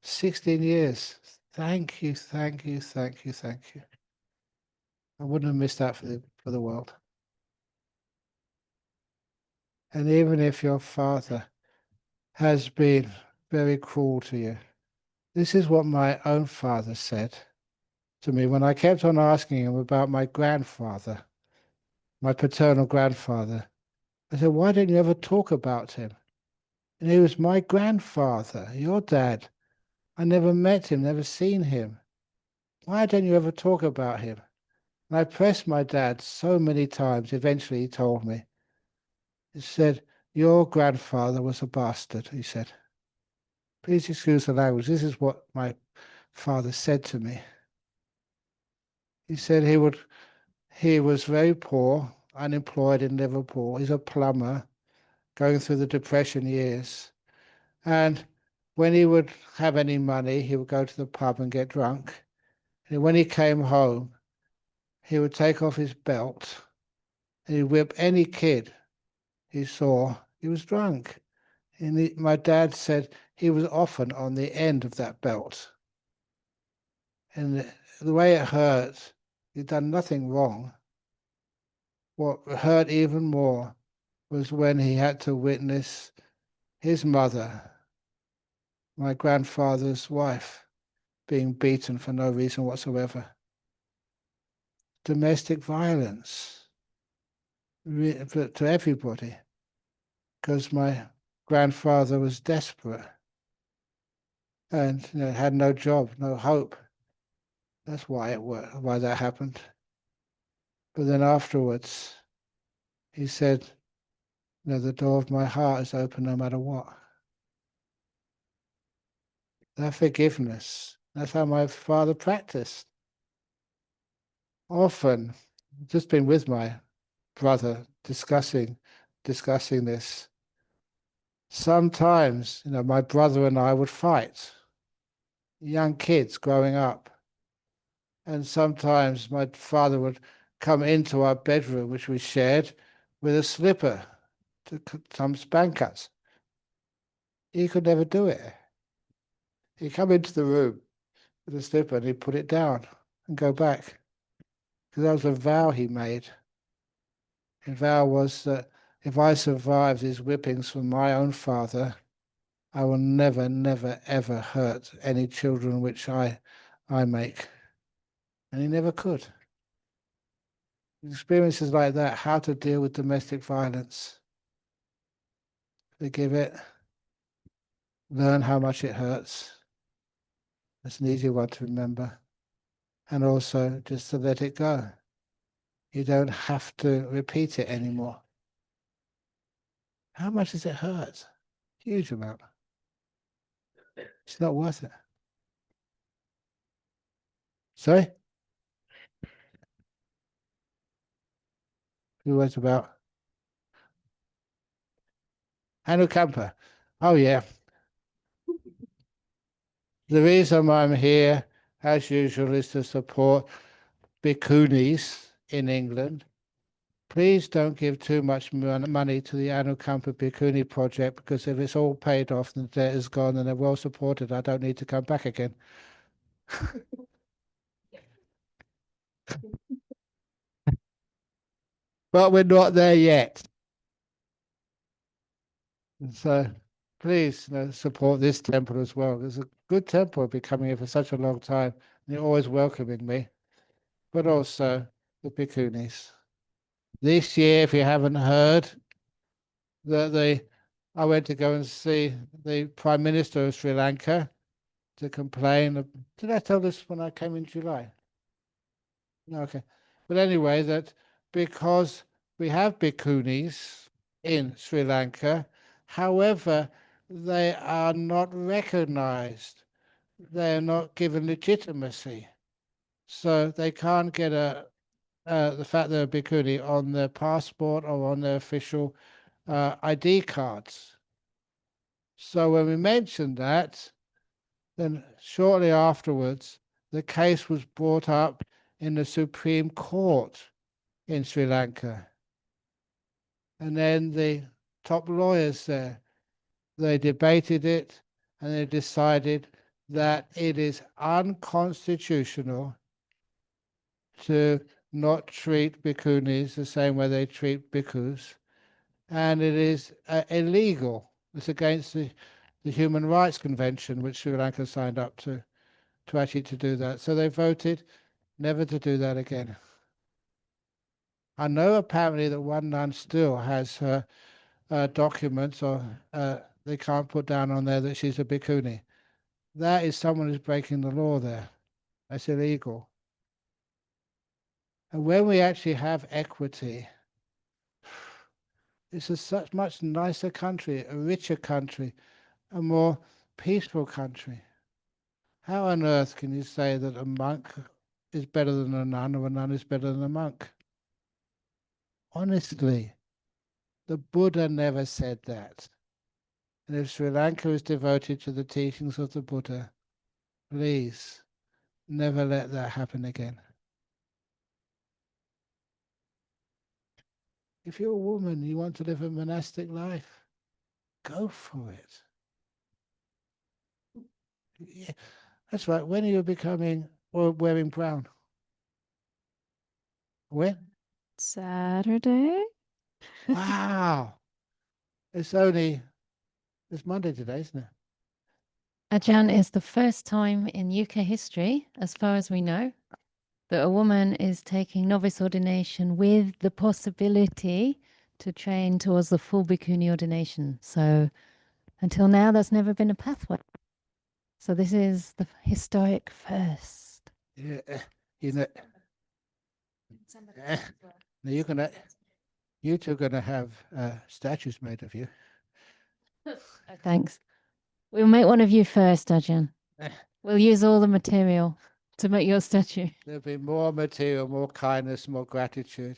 16 years. Thank you, thank you, thank you, thank you. I wouldn't have missed that for the world. And even if your father has been very cruel to you, this is what my own father said to me when I kept on asking him about my grandfather, my paternal grandfather. I said, why didn't you ever talk about him? And he was my grandfather, your dad. I never met him, never seen him. Why don't you ever talk about him? And I pressed my dad so many times. Eventually he told me. He said, your grandfather was a bastard, he said. Please excuse the language. This is what my father said to me. He said he was very poor, unemployed in Liverpool. He's a plumber, going through the Depression years. And when he would have any money, he would go to the pub and get drunk. And when he came home, he would take off his belt and he'd whip any kid he saw. He was drunk. And my dad said he was often on the end of that belt. And the way it hurt, he'd done nothing wrong. What hurt even more was when he had to witness his mother, my grandfather's wife, being beaten for no reason whatsoever. Domestic violence. to everybody, because my grandfather was desperate and had no job, no hope. That's why why that happened. But then afterwards, he said, the door of my heart is open no matter what. That forgiveness, that's how my father practiced. Often, just been with my brother discussing this. Sometimes, my brother and I would fight, young kids growing up. And sometimes my father would come into our bedroom, which we shared, with a slipper to some spank us. He could never do it. He'd come into the room with a slipper and he'd put it down and go back. Because that was a vow he made. His vow was that if I survive these whippings from my own father, I will never, never, ever hurt any children which I make. And he never could. Experiences like that, how to deal with domestic violence. Forgive it. Learn how much it hurts. That's an easy one to remember. And also just to let it go. You don't have to repeat it anymore. How much does it hurt? Huge amount. It's not worth it. Sorry? Who was about? Anukampa. Oh yeah. The reason I'm here, as usual, is to support bhikkhunis in England. Please don't give too much money to the Anukampa Bhikkhuni project, because if it's all paid off and the debt is gone and they're well supported, I don't need to come back again. But we're not there yet. And so please support this temple as well. There's a good temple. I've been coming here for such a long time. And they're always welcoming me. But also the bhikkhunis. This year, if you haven't heard, I went to go and see the Prime Minister of Sri Lanka to complain. Did I tell this when I came in July? No, okay. But anyway, that because we have bhikkhunis in Sri Lanka, however, they are not recognized. They are not given legitimacy. So they can't get the fact they're a bhikkhuni on their passport or on their official ID cards. So when we mentioned that, then shortly afterwards, the case was brought up in the Supreme Court in Sri Lanka. And then the top lawyers there, they debated it and they decided that it is unconstitutional to not treat bhikkhunis the same way they treat bhikkhus. And it is illegal. It's against the Human Rights Convention, which Sri Lanka signed up to actually to do that. So they voted never to do that again. I know apparently that one nun still has her documents, or they can't put down on there that she's a bhikkhuni. That is someone who's breaking the law there. That's illegal. And when we actually have equity, it's a much nicer country, a richer country, a more peaceful country. How on earth can you say that a monk is better than a nun or a nun is better than a monk? Honestly, the Buddha never said that. And if Sri Lanka is devoted to the teachings of the Buddha, please never let that happen again. If you're a woman, you want to live a monastic life, go for it. Yeah, that's right. When are you becoming or wearing brown? When? Saturday? Wow. It's Monday today, isn't it? Ajahn is the first time in UK history, as far as we know, that a woman is taking novice ordination with the possibility to train towards the full bhikkhuni ordination. So until now, that's never been a pathway. So this is the historic first. Yeah, you know, now you two are gonna have statues made of you. Oh, thanks. We'll make one of you first, Ajahn. We'll use all the material to make your statue. There'll be more material, more kindness, more gratitude.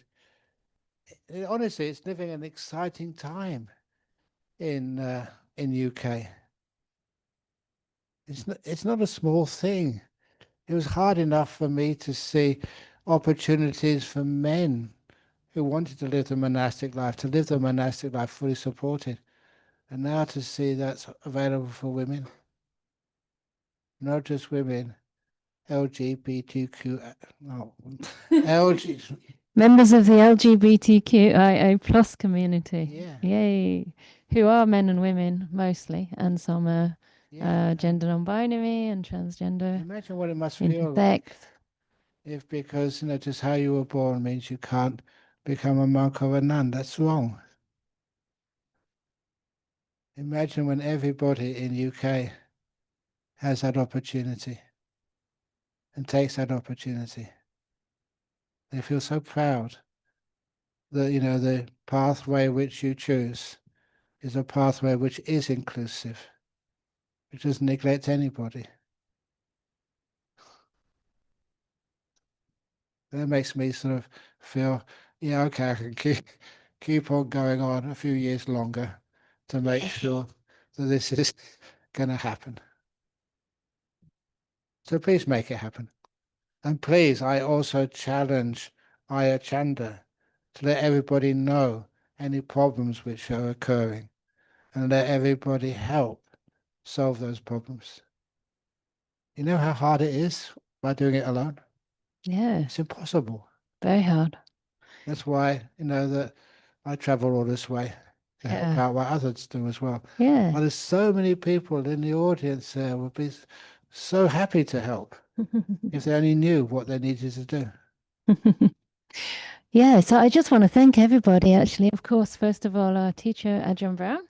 Honestly, it's living an exciting time in UK. It's not a small thing. It was hard enough for me to see opportunities for men who wanted to live the monastic life, fully supported. And now to see that's available for women, not just women, LGBTQ, no, LG, Members of the LGBTQIA plus community. yeah, Yay. Who are men and women mostly, and some are yeah. gender non-binary and transgender, Imagine what it must feel intersex. like if, because just how you were born means you can't become a monk or a nun. That's wrong. Imagine when everybody in UK has that opportunity and takes that opportunity. They feel so proud that the pathway which you choose is a pathway which is inclusive, which doesn't neglect anybody. That makes me sort of feel, yeah, okay, I can keep on going on a few years longer to make sure that this is going to happen. So please make it happen. And please, I also challenge Ayachanda to let everybody know any problems which are occurring and let everybody help solve those problems. You know how hard it is by doing it alone? Yeah, It's impossible. very hard. That's why, that I travel all this way to help Yeah. out what others do as well. Yeah. But there's so many people in the audience there would be so happy to help if they only knew what they needed to do. Yeah, so I just want to thank everybody, actually. Of course, first of all, our teacher, Ajahn Brahm,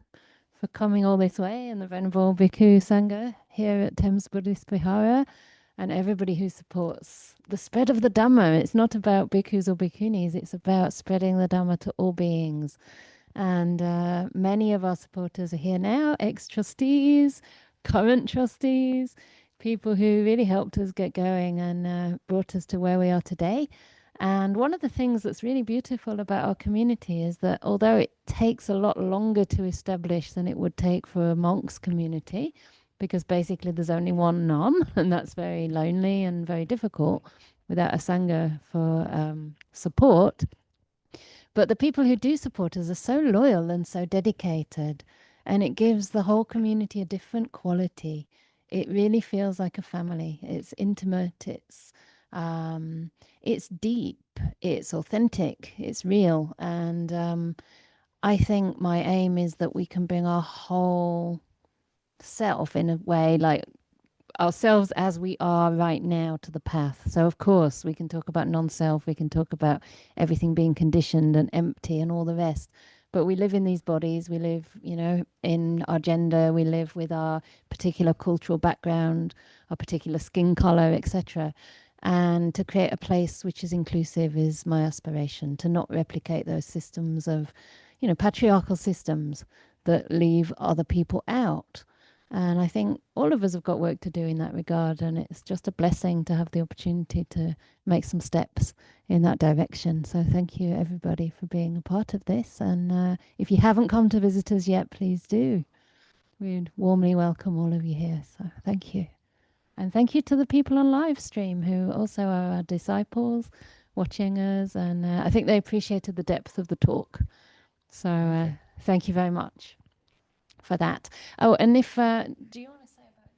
for coming all this way, and the Venerable Bhikkhu Sangha here at Thames Buddhist Vihara, and everybody who supports the spread of the Dhamma. It's not about bhikkhus or bhikkhunis, it's about spreading the Dhamma to all beings. And many of our supporters are here now, ex-trustees, current trustees, people who really helped us get going and brought us to where we are today. And one of the things that's really beautiful about our community is that although it takes a lot longer to establish than it would take for a monk's community, because basically there's only one nun, and that's very lonely and very difficult without a sangha for support. But the people who do support us are so loyal and so dedicated, and it gives the whole community a different quality. It really feels like a family. It's intimate. It's deep. It's authentic. It's real. And I think my aim is that we can bring our whole self in a way, like ourselves as we are right now, to the path. So of course we can talk about non-self, we can talk about everything being conditioned and empty and all the rest, but we live in these bodies, we live in our gender, we live with our particular cultural background, our particular skin color, etc. And to create a place which is inclusive is my aspiration, to not replicate those systems of patriarchal systems that leave other people out. And I think all of us have got work to do in that regard. And it's just a blessing to have the opportunity to make some steps in that direction. So thank you, everybody, for being a part of this. And if you haven't come to visit us yet, please do. We'd warmly welcome all of you here. So thank you. And thank you to the people on live stream who also are our disciples watching us. And I think they appreciated the depth of the talk. So thank you very much for that. Oh, and if do you want to say about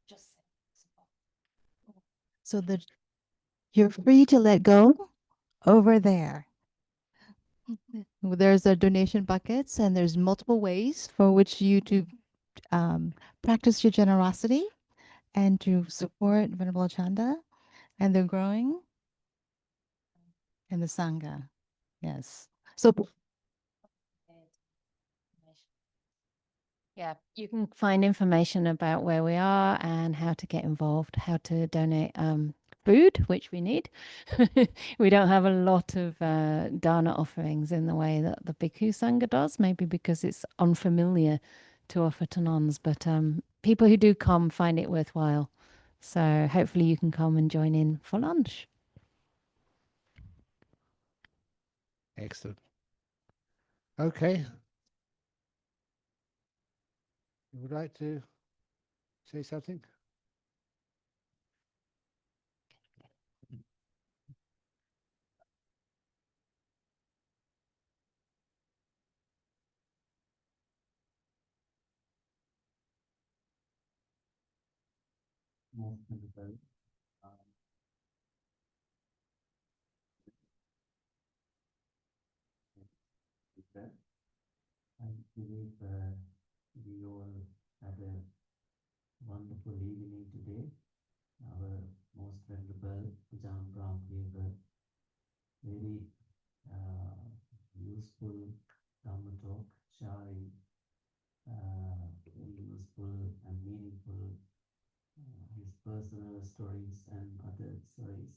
just so that you're free to let go over there. There's a donation buckets, and there's multiple ways for which you to practice your generosity. and to support Venerable Chanda and the growing and the Sangha. Yes. So Yeah, you can find information about where we are and how to get involved, how to donate food, which we need. We don't have a lot of dana offerings in the way that the Bhikkhu Sangha does, maybe because it's unfamiliar to offer to nuns. But people who do come find it worthwhile. So hopefully you can come and join in for lunch. Excellent. Okay. You would like to say something? Most people, I believe we all had a wonderful evening today. Our most venerable Ajahn Brahm gave a very useful Dhamma talk, sharing very useful and meaningful his personal stories and other stories.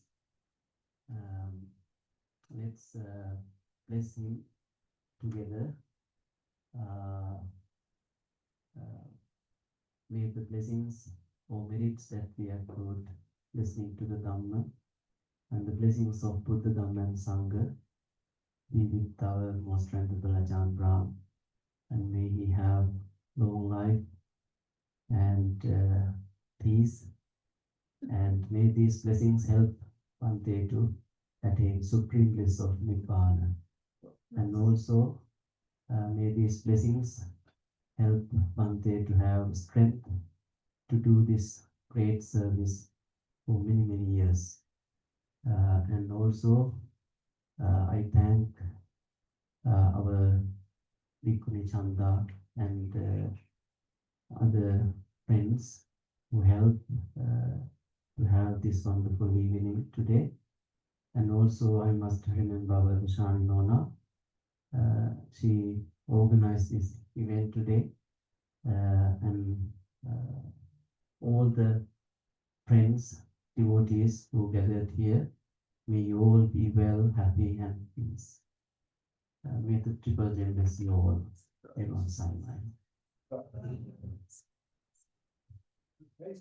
Let's bless him together. May the blessings or merits that we accrued listening to the Dhamma and the blessings of Buddha, Dhamma and Sangha be with our most venerable Ajahn Brahm, and may he have long life and peace, and may these blessings help Bhante to attain supreme bliss of Nibbana, and also may these blessings help Bhante to have strength to do this great service for many, many years. And also, I thank our Bhikkhuni Chanda and other friends who helped to have this wonderful evening today. And also, I must remember our Shani Nona. She organized this event today, and all the friends, devotees who gathered here, may you all be well, happy, and peace. May the Triple Gem bless you all. Everyone sign mine. Okay.